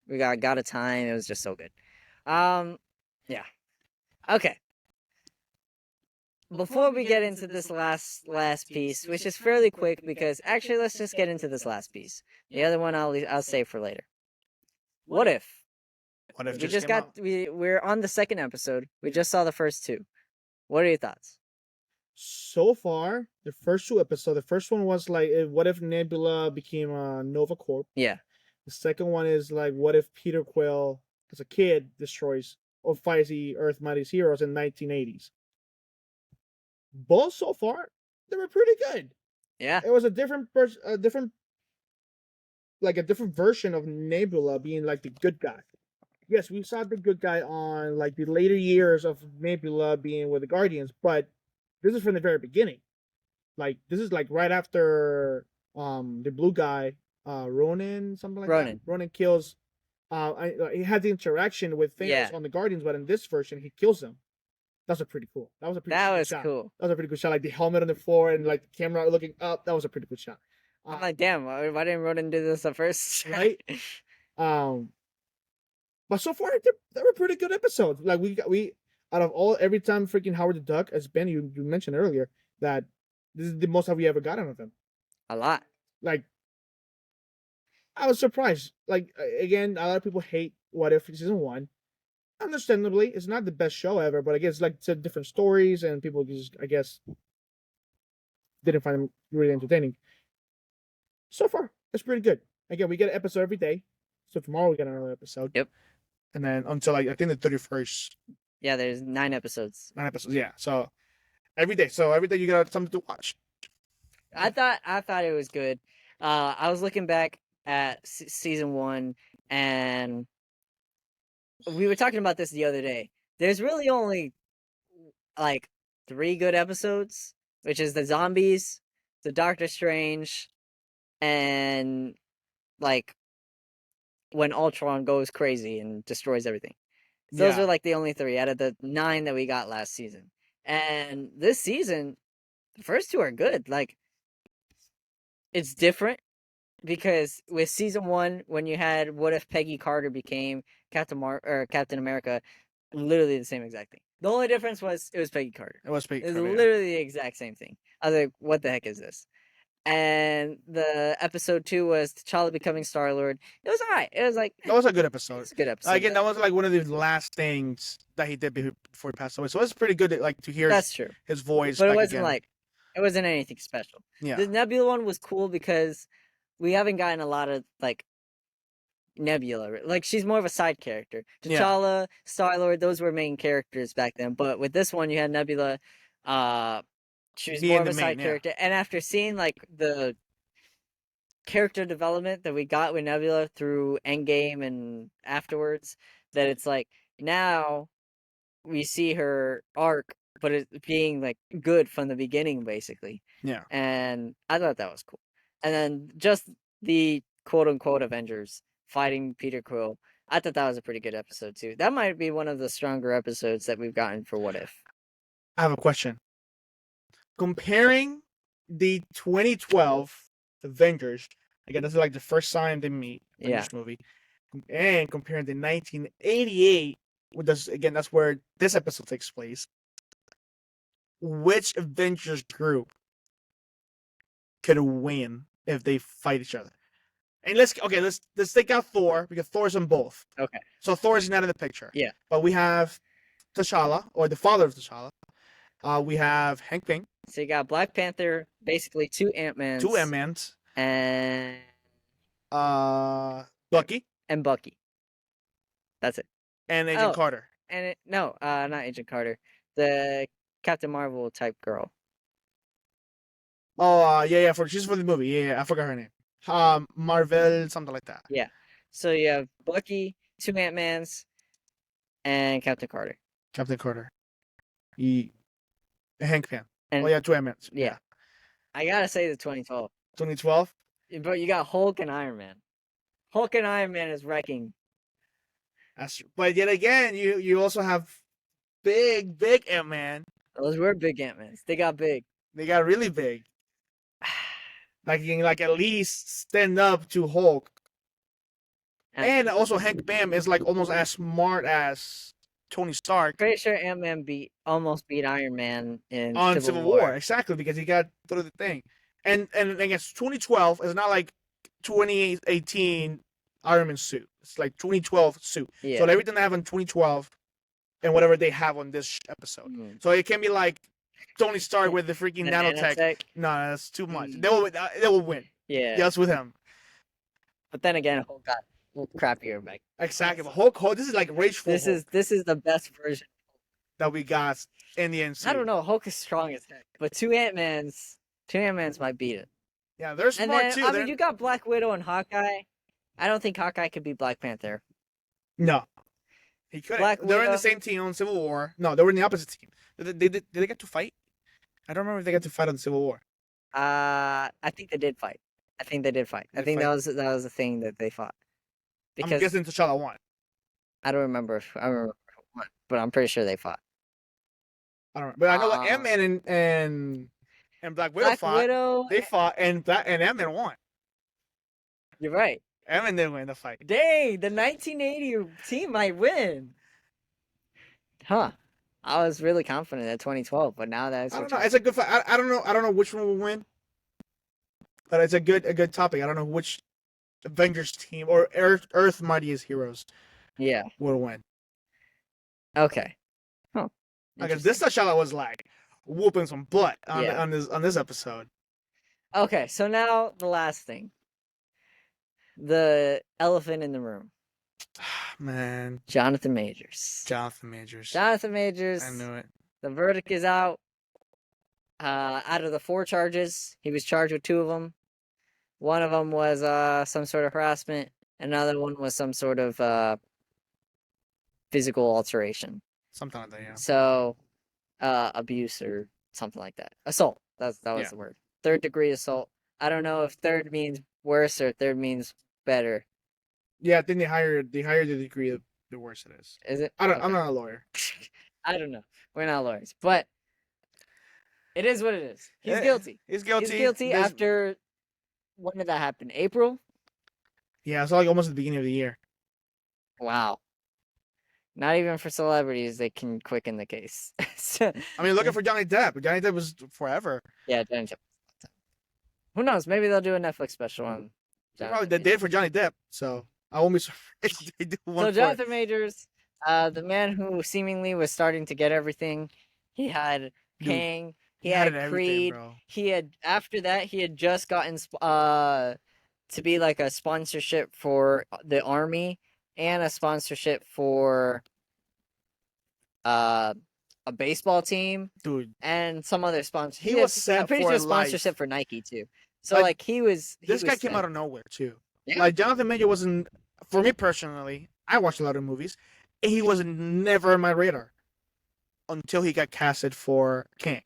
We got a time. It was just so good. Yeah. Okay. Before we get into this last piece, which is fairly quick, because actually let's just get into this last piece. The other one I'll save for later. What if? What if We just got we're on the 2nd episode. We just saw the first 2. What are your thoughts? So far, the first 2 episodes, the first one was like, what if Nebula became a Nova Corp? Yeah. The second one is like, what if Peter Quill, as a kid, destroys or fights the Earth Mightiest Heroes in 1980s? Both so far, they were pretty good. Yeah. It was a different version of Nebula being like the good guy. Yes, we saw the good guy on like the later years of Nebula being with the Guardians, but this is from the very beginning. Like this is like right after the blue guy, Ronan, something like Ronan. that. Ronan kills he had the interaction with Thanos Yeah. on the Guardians, but in this version he kills them. That was pretty cool. That was a pretty That cool was shot. cool. That was a pretty good shot. Like the helmet on the floor and like the camera looking up. That was a pretty good shot. I'm like, damn, why didn't Ronan do this at first? Right? But so far they were pretty good episodes. Like we out of all every time freaking Howard the Duck, as Ben you mentioned earlier, that this is the most have we ever gotten of them. A lot. Like I was surprised. Like again, a lot of people hate What If season 1. Understandably, it's not the best show ever, but I guess like it's different stories and people just I guess didn't find them really entertaining. So far, it's pretty good. Again, we get an episode every day. So tomorrow we got another episode. Yep. And then until like I think the 31st, Yeah, there's 9 episodes. 9 episodes. Yeah. So every day. So every day you got something to watch. I thought it was good. I was looking back at season 1, and we were talking about this the other day. There's really only like 3 good episodes, which is the zombies, the Doctor Strange, and like when Ultron goes crazy and destroys everything. Those Yeah. are like the only 3 out of the 9 that we got last season. And this season, the first 2 are good. Like, it's different because with season 1, when you had what if Peggy Carter became Captain America, literally the same exact thing. The only difference was it was Peggy Carter. It was It was literally the exact same thing. I was like, what the heck is this? And the episode 2 was T'Challa becoming Star-Lord. It was alright. It was like, That was a good it episode. was a good episode. Again, that was like one of the last things that he did before he passed away. So it's pretty good like to hear That's true. his voice. But it back wasn't again. like, it wasn't anything special. Yeah. The Nebula one was cool because we haven't gotten a lot of like Nebula. Like, she's more of a side character. Yeah. T'Challa, Star-Lord, those were main characters back then. But with this one, you had Nebula. She was Being more of the a side main, yeah. character. And after seeing like the character development that we got with Nebula through Endgame and afterwards, that it's like now we see her arc, but it's being like good from the beginning, basically. Yeah. And I thought that was cool. And then just the quote unquote Avengers fighting Peter Quill. I thought that was a pretty good episode too. That might be one of the stronger episodes that we've gotten for What If. I have a question. Comparing the 2012 Avengers, again, this is like the first time they meet in Yeah. this movie, and comparing the 1988, again, that's where this episode takes place. Which Avengers group could win if they fight each other? And let's take out Thor because Thor's in both. Okay. So Thor is not in the picture. Yeah. But we have T'Challa, or the father of T'Challa. We have Hank Pym, So you got Black Panther, basically 2 Ant-Mans. 2 Ant-Mans, And Bucky, and Bucky. That's it. and Agent Oh. Carter. And not Agent Carter. The Captain Marvel type girl. Oh, yeah, she's for the movie. Yeah, I forgot her name. Marvel, something like that. So you have Bucky, 2 Ant-Mans, and Captain Carter. Captain Carter. Hank Pym. And Oh, yeah, 2 Ant-Mans. yeah. I gotta say the 2012. 2012. But you got Hulk and Iron Man. Hulk and Iron Man is wrecking. But yet again, you also have big Ant-Man. Those were big Ant-Mans. They got big. They got really big. Like you can like at least stand up to Hulk. And also Hank Pym is like almost as smart as Tony Stark Pretty sure Ant-Man almost beat Iron Man in on Civil War. Exactly, because he got through the thing. And against 2012 is not like 2018 Iron Man suit. It's like 2012 suit. Yeah. So everything they have in 2012 and whatever they have on this episode. Mm. So it can be like Tony Stark with the freaking The nanotech. No, that's too much. Mm. They will win. Yeah. Just with him. But then again, Hulk got a little crappier back. Exactly. But Hulk, this is like rageful. This Hulk is the best version. that we got in the NC. I don't know. Hulk is strong as heck, but 2 Ant-Mans might beat it. Yeah, they're smart And then too. I They're- mean, you got Black Widow and Hawkeye. I don't think Hawkeye could beat Black Panther. No. He could. Black They were in Widow. the same team on Civil War. No, they were in the opposite team. Did they get to fight? I don't remember if they got to fight on Civil War. I think they did fight. I think they did fight. I They think fight? that was the thing that they fought. I'm Because guessing T'Challa won. I don't remember if I remember what, but I'm pretty sure they fought. I don't remember. But I know like Uh, Ant-Man and Black Widow Black fought. Widow. They fought and Ant-Man won. You're right. Ant-Man didn't win the fight. Dang, the 1980 team might win. Huh. I was really confident at 2012, but now that's I don't know. It's a good fight. I don't know. I don't know which one will win. But it's a good topic. I don't know which Avengers team or Earth Mightiest Heroes yeah. will win. Okay. Huh. Because this T'Challa was like whooping some butt on Yeah. on this episode. Okay, so now the last thing. the elephant in the room. Man, Jonathan Majors. Jonathan Majors. Jonathan Majors. I knew it. The verdict is out. Out of the 4 charges, he was charged with 2 of them. One of them was some sort of harassment. Another one was some sort of physical alteration. Something like that, yeah. So, abuse or something like that. Assault. That was Yeah. the word. 3rd degree assault. I don't know if third means worse or third means better. Yeah, I think the higher the degree, the worse it is. Is it? I'm Okay. not a lawyer. I don't know. We're not lawyers, but it is what it is. He's Eh, guilty. He's guilty. He's guilty There's- after. When did that happen? April? Yeah, it's like almost at the beginning of the year. Wow. Not even for celebrities they can quicken the case. So- I mean, looking for Johnny Depp. Johnny Depp was forever. yeah, Johnny Depp. Who knows? Maybe they'll do a Netflix special on. They Jonathan probably they Majors. did for Johnny Depp, so I won't be surprised if they do one So for Jonathan Majors, the man who seemingly was starting to get everything, he had Dude, Kang, he had had everything, Creed, bro. he had after that he had just gotten to be like a sponsorship for the army and a sponsorship for a baseball team Dude, and some other sponsor. He had- was set I'm pretty for sure life. sponsorship for Nike too. So Like, like he was. this guy came set. out of nowhere too. Yeah. Like Jonathan Major wasn't, for me personally. I watched a lot of movies, and he was never on my radar until he got casted for King.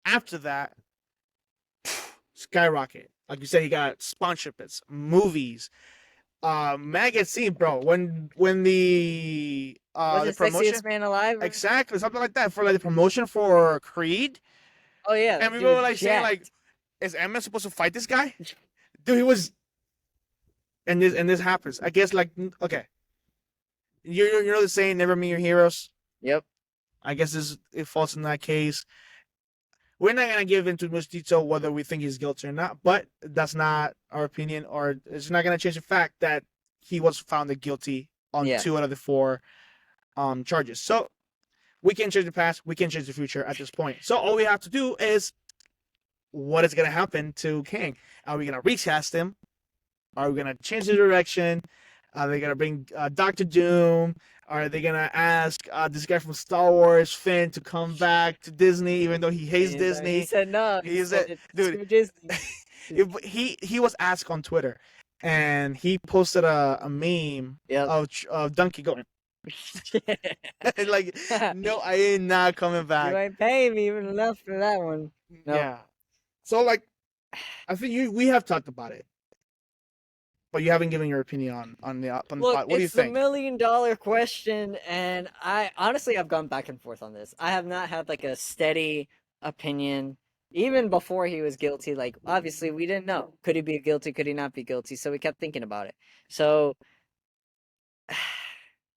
After that, skyrocket. Like you said, he got sponsorships, movies, magazine, bro. When the Was the it promotion, Sexiest Man Alive? or- exactly something like that for like the promotion for Creed. Oh yeah. And that we dude were was like saying, like, jacked. is Eminem supposed to fight this guy? Dude, he was. And this happens. I guess like okay. You know the saying, never meet your heroes. Yep. I guess it falls in that case. We're not gonna give into much detail whether we think he's guilty or not, but that's not our opinion, or it's not gonna change the fact that he was found guilty on Yeah. 2 out of the 4 charges. So we can change the past, we can change the future at this point. So all we have to do is what is gonna happen to King? Are we gonna recast him? Are we gonna change the direction? Are they gonna bring Doctor Doom? Are they gonna ask this guy from Star Wars, Finn, to come back to Disney, even though he hates He Disney? said no. He said, dude, screw Disney. he was asked on Twitter, and he posted a meme Yep. of Donkey going like, no, I ain't not coming You back. ain't paying me even enough for that one. No. Yeah. So like, I think we have talked about it, but you haven't given your opinion on the Look, pod. What do you it's the think? $1,000,000 question, and I've gone back and forth on this. I have not had like a steady opinion. Even before he was guilty, like obviously we didn't know. Could he be guilty? Could he not be guilty? So we kept thinking about it. So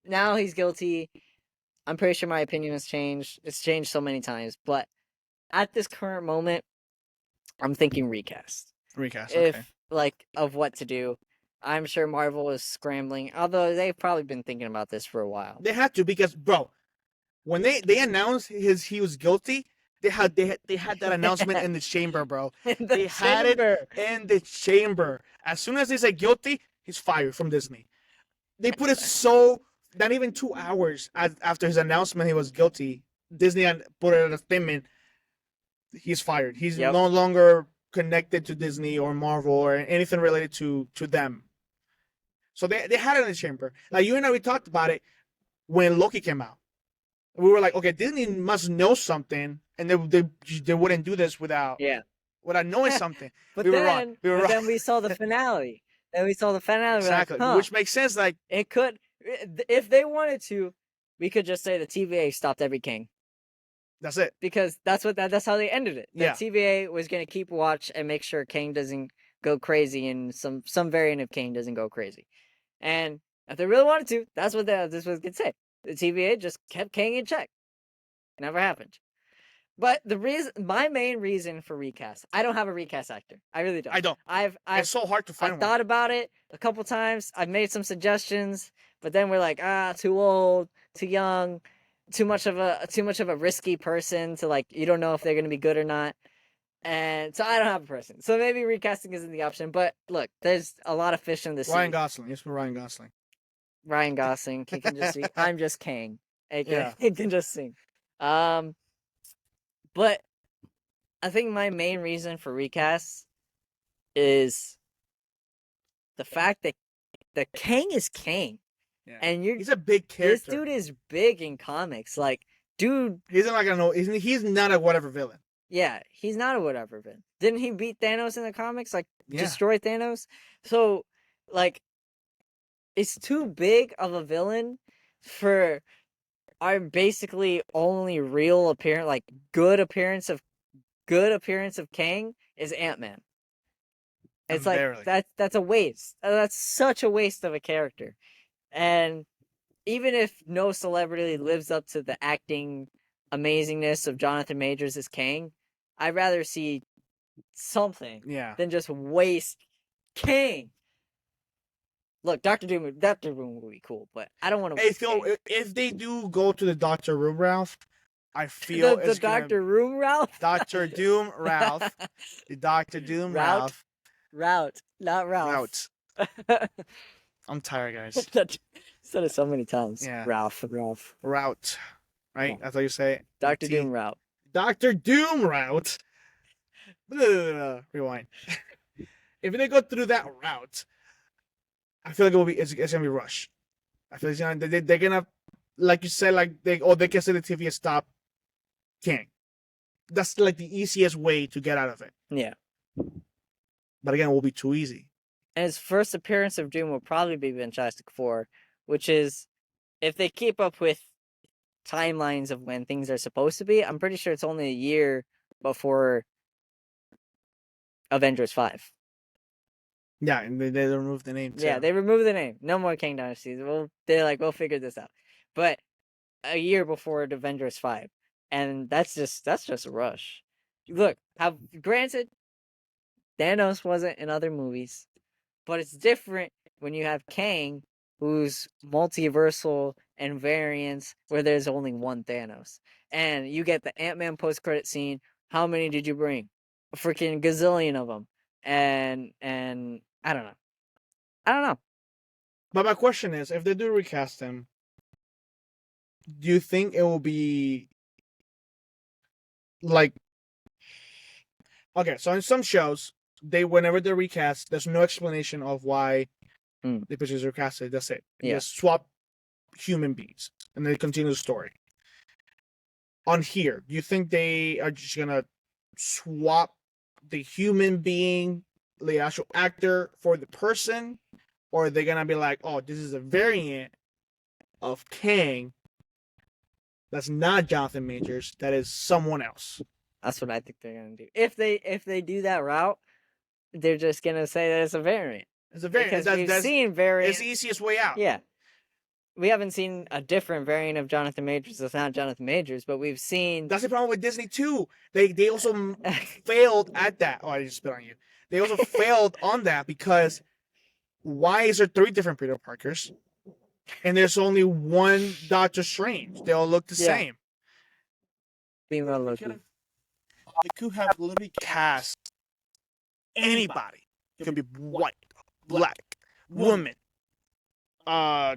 now he's guilty. I'm pretty sure my opinion has changed. It's changed so many times, but at this current moment, I'm thinking recast. Recast. Okay. If like of what to do. I'm sure Marvel is scrambling, although they've probably been thinking about this for a while. They had to, because bro, when they announced he was guilty, they had that announcement in the chamber, bro. In the They had it chamber. in the chamber. As soon as they said guilty, he's fired from Disney. They put it so not even 2 hours after his announcement he was guilty. Disney put it in a statement. He's fired. He's Yep. no longer connected to Disney or Marvel or anything related to them. So they had it in the chamber. Like you and I, we talked about it when Loki came out. We were like, okay, Disney must know something, and they wouldn't do this without Yeah. knowing something. But We were then, wrong. We were but wrong. then we saw the finale. Then we saw the finale. we're Exactly, Like, huh, which makes sense. Like, it could, if they wanted to, we could just say the TVA stopped every king that's it. because that's how they ended it. The Yeah. TVA was gonna keep watch and make sure King doesn't go crazy and some variant of King doesn't go crazy. And if they really wanted to, that's what this was gonna say. The TVA just kept King in check. Never happened. But my main reason for recast, I don't have a recast actor. I really don't. I don't. I've It's so hard to find I've one. thought about it a couple times. I've made some suggestions, but then we're like, too old, too young, too much of a risky person to like. You don't know if they're gonna be good or not. And so I don't have a person. So maybe recasting isn't the option. But look, there's a lot of fish in the sea. Ryan Gosling. Yes, for Ryan Gosling. Ryan Gosling, he can just be. I'm just Kang. Yeah. He can just sing. But I think my main reason for recasts is the fact that the Kang is Kang, Yeah. and He's a big this character. dude is big in comics. Like, dude, He's not gonna know. He's not a whatever villain. yeah, he's not a whatever villain. Didn't he beat Thanos in the comics? Like, Yeah. destroy Thanos. So, like, it's too big of a villain for our basically only real appearance, like good appearance of Kang is Ant-Man. It's like Barely. that's a waste. That's such a waste of a character. And even if no celebrity lives up to the acting amazingness of Jonathan Majors as Kang, I'd rather see something Yeah. than just waste Kang. Look, Doctor Doom would be cool, but I don't want to. Hey, Phil, if they do go to the Doctor Room Ralph, I feel the Doctor Room Ralph. Doctor Doom Ralph, the Doctor Doom Route? Ralph. Not Ralph. Route. I'm tired, guys. Said it so many times. Yeah. Ralph. Route. Right? Yeah. That's how you say it. Doctor T. Doom Route. Doctor Doom Route. Rewind. If they go through that route, I feel like it's gonna be rushed. I feel like they're gonna, like you said, like they can say the TV stop King. That's like the easiest way to get out of it. Yeah. But again, it will be too easy. And his first appearance of Doom will probably be Fantastic Four, which is, if they keep up with timelines of when things are supposed to be, I'm pretty sure it's only a year before Avengers 5. Yeah, and they removed the name too. Yeah, they removed the name. No more Kang Dynasty. We'll figure this out. But a year before the Avengers 5. And that's just a rush. Look, granted, Thanos wasn't in other movies, but it's different when you have Kang, who's multiversal and variants, where there's only one Thanos. And you get the Ant-Man post-credit scene. How many did you bring? A freaking gazillion of them. And I don't know. But my question is, if they do recast him, do you think it will be like, okay, so in some shows, whenever they recast, there's no explanation of why the pictures are casted. That's it. Yeah. Just swap human beings, and they continue the story. On here, do you think they are just gonna swap the human being, the actual actor, for the person, or are they gonna be like, oh, this is a variant of Kang that's not Jonathan Majors, that is someone else? That's what I think they're gonna do. If they do that route, they're just gonna say that it's a variant. It's a variant. Because we've seen variants. It's the easiest way out. Yeah. We haven't seen a different variant of Jonathan Majors that's not Jonathan Majors, but we've seen. That's the problem with Disney too. They also failed at that. Oh, I just spit on you. They also failed on that because why is there 3 different Peter Parkers and there's only one Doctor Strange? They all look the Yeah. same. Female Loki. They could have literally cast anybody. It can be white, black, woman, a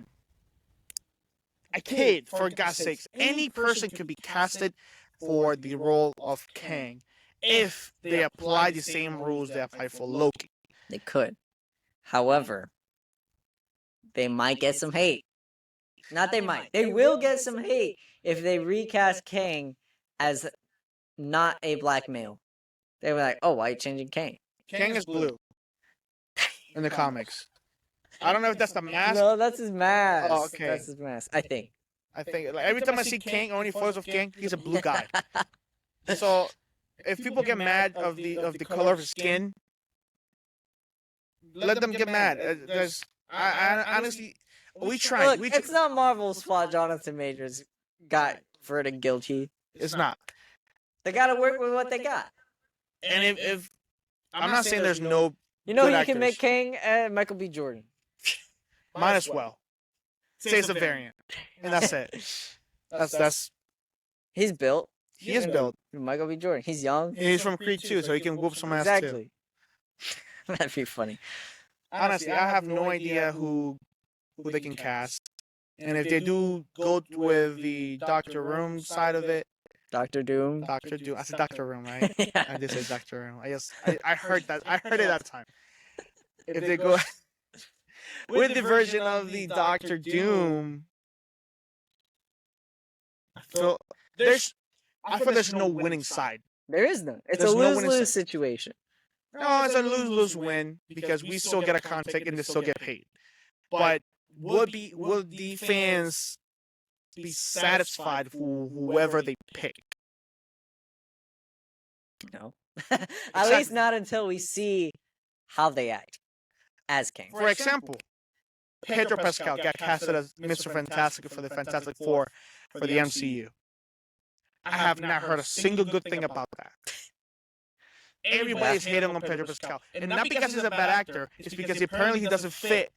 kid, for God's sakes. Any person could be casted for the role of Kang if they apply the same rules they apply for Loki. They could. However, they might get some hate. Not they might. They will get some hate if they recast Kang as not a black male. They were like, oh, why are you changing Kang? Kang is blue in the comics. I don't know if that's the mask. No, that's his mask. Oh, okay. That's his mask, I think. I think like every time I see Kang or any photos of Kang, he's a blue guy. So if people get mad of the color of his skin, let them get mad. Because I honestly, we tried. Look, it's not Marvel's fault Jonathan Majors got verdict guilty. It's not. They got to work with what they got. And if I'm not saying there's no, You know, good you can make actors. Kang and Michael B. Jordan. might as well say it's a variant, and that's it. That's He's built. He is built. Michael B. Jordan. He's young. And he's from Creed too, so he can whoop some ass too. Exactly. That'd be funny. Honestly, I have no idea who they can cast. And if they do go with the Doctor Room side of it, Doctor Doom. Doctor Doom. I said Doctor Room, right? Yeah. I did say Doctor Room. I heard that. I heard it that time. If they go with the version of the Doctor Doom, I feel there's no winning side. There is none. It's There's a no winning lose-lose situation. No, it's a lose-lose win because we still get a contract and they still get paid. But will the fans be satisfied with whoever they pick? No. At least not until we see how they act as King. For example, Pedro Pascal got casted as Mr. Fantastic for the Fantastic Four for the MCU. I have not heard a single good thing about that. Everybody's hating on Pedro Pascal. And not because he's a bad actor, it's because apparently he doesn't fit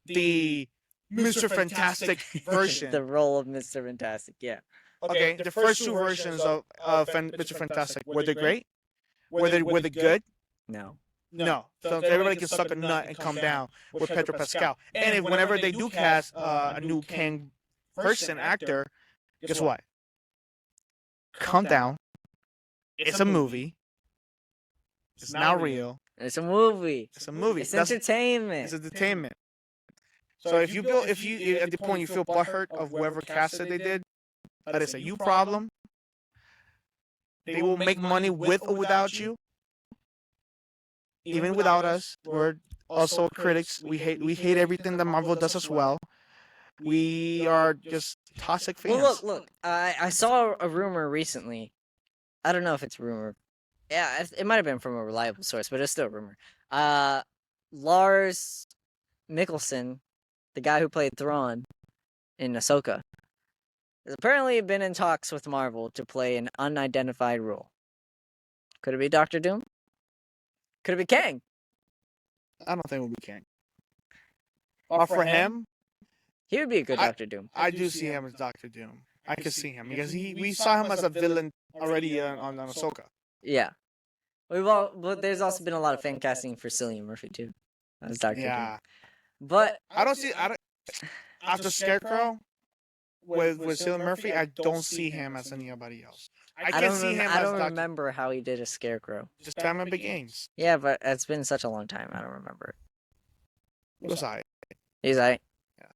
the Mr. Fantastic version. The role of Mr. Fantastic, yeah. Okay, the first two versions of Mr. Fantastic, were they great? Were they good? No. No. So everybody can suck a nut and come down with Pedro Pascal. And if whenever they do cast a new Kang person, actor, guess what? Calm down. It's a movie. It's not real. It's a movie. It's a movie. It's entertainment. It's entertainment. So if you at the point you feel butthurt of whoever casted they did, that is a you problem. They will make money with or without you. Even without us, we're also critics. We hate everything that Marvel does as well. We are just toxic fans. Well, look. I saw a rumor recently. I don't know if it's a rumor. Yeah, it might have been from a reliable source, but it's still a rumor. Lars Mikkelsen, the guy who played Thrawn in Ahsoka, has apparently been in talks with Marvel to play an unidentified role. Could it be Doctor Doom? Could it be Kang? I don't think it would be Kang. Or for him, He would be a good Doctor Doom. I do see him as Doctor Doom. I could see him because we saw him as a villain already on Ahsoka. Yeah. But there's also been a lot of fan casting for Cillian Murphy too, as Doctor Doom. But I don't after Scarecrow with Cillian Murphy, I don't see him as anybody else. I don't remember how he did a Scarecrow. Just Batman Begins. Yeah, but it's been such a long time. I don't remember it. It was alright. He's alright. Yeah.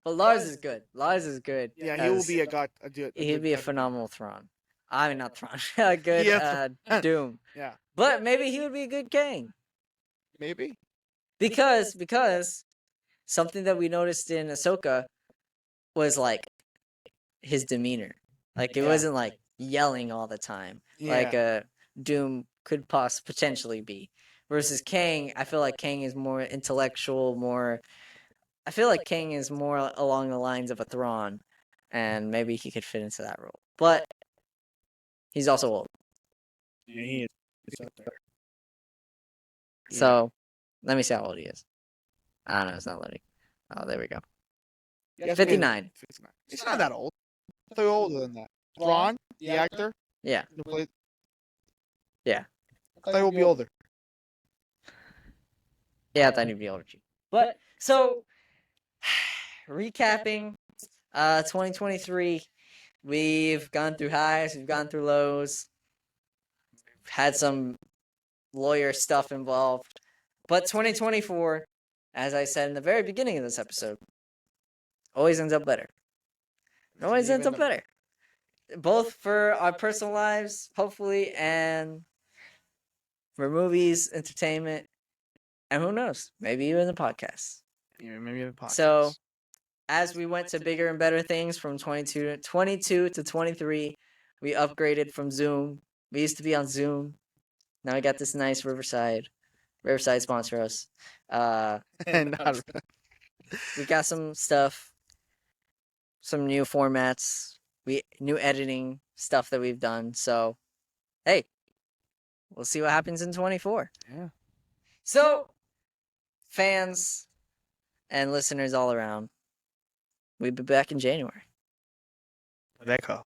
But Lars is good. Lars is good. Yeah, he will be a god. He'd be a phenomenal Thrawn. I mean, not Thrawn. A good Doom. Yeah. But maybe he would be a good Kang. Maybe. Because something that we noticed in Ahsoka was like his demeanor. Like it wasn't like yelling all the time. Yeah. Like a Doom could potentially be. Versus Kang, I feel like Kang is more intellectual, I feel like Kang is more along the lines of a Thrawn, and maybe he could fit into that role. But he's also old. Yeah, he is. So, let me see how old he is. I don't know, it's not loading. Oh, there we go. 59. He's not that old. I thought you were older than that. Thrawn, the actor? Yeah. Yeah. I thought he would be older. Yeah, I thought he'd be older too. But, so, recapping 2023, we've gone through highs, we've gone through lows, had some lawyer stuff involved. But 2024, as I said in the very beginning of this episode, always ends up better. It always ends up better. Both for our personal lives, hopefully, and for movies, entertainment, and who knows, maybe even the podcast. Yeah, maybe the podcast. So, as we went to bigger and better things from 22 to 23, we upgraded from Zoom. We used to be on Zoom. Now we got this nice Riverside. Riverside sponsor us. We got some stuff, some new formats, new editing stuff that we've done. So, hey, we'll see what happens in 24. Yeah. So, fans and listeners all around, we'll be back in January. With Echo.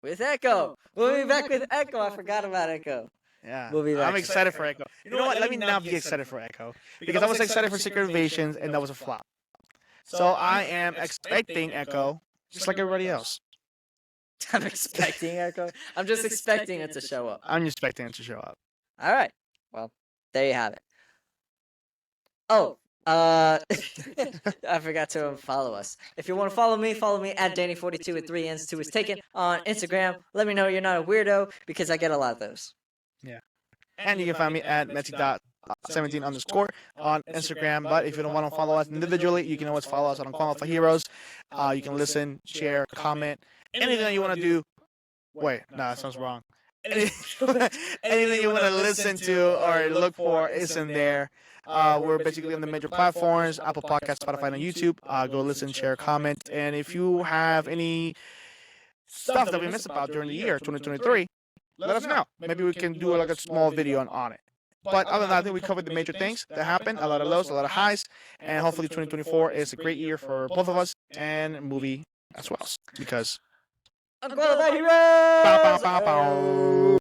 with Echo. We'll be back with Echo. I forgot about Echo. Yeah, We'll be back. I'm excited for Echo. You know what? Let me not be excited for Echo because I was excited for Secret Invasions and that was a flop. So I am expecting Echo just like everybody else. I'm expecting Echo. I'm just expecting it to show up. I'm expecting it to show up. All right. Well, there you have it. Oh, I forgot to follow us. If you want to follow me at Danny42 with 3 N's, 2 is taken on Instagram. Let me know you're not a weirdo because I get a lot of those. And you can find me at Messi.17_ on Instagram. But if you don't want to follow us individually, you can always follow us on Qualify for Heroes. You can listen, share, comment, anything that you want to do. Wait, no, that sounds wrong. Anything you want to listen to or look for is in there. We're basically on the major platforms, Apple Podcasts, Spotify, and YouTube. Go listen, share, comment. And if you have any stuff that we missed about during the year 2023, let us know. Maybe we can do like a small video on it. But other than that, I think we covered the major things that happened. A lot of lows, a lot of highs. And hopefully 2024 is a great year for both of us and movie as well. Because... I'm Qualified Bow, bow, Heroes! bow, bow.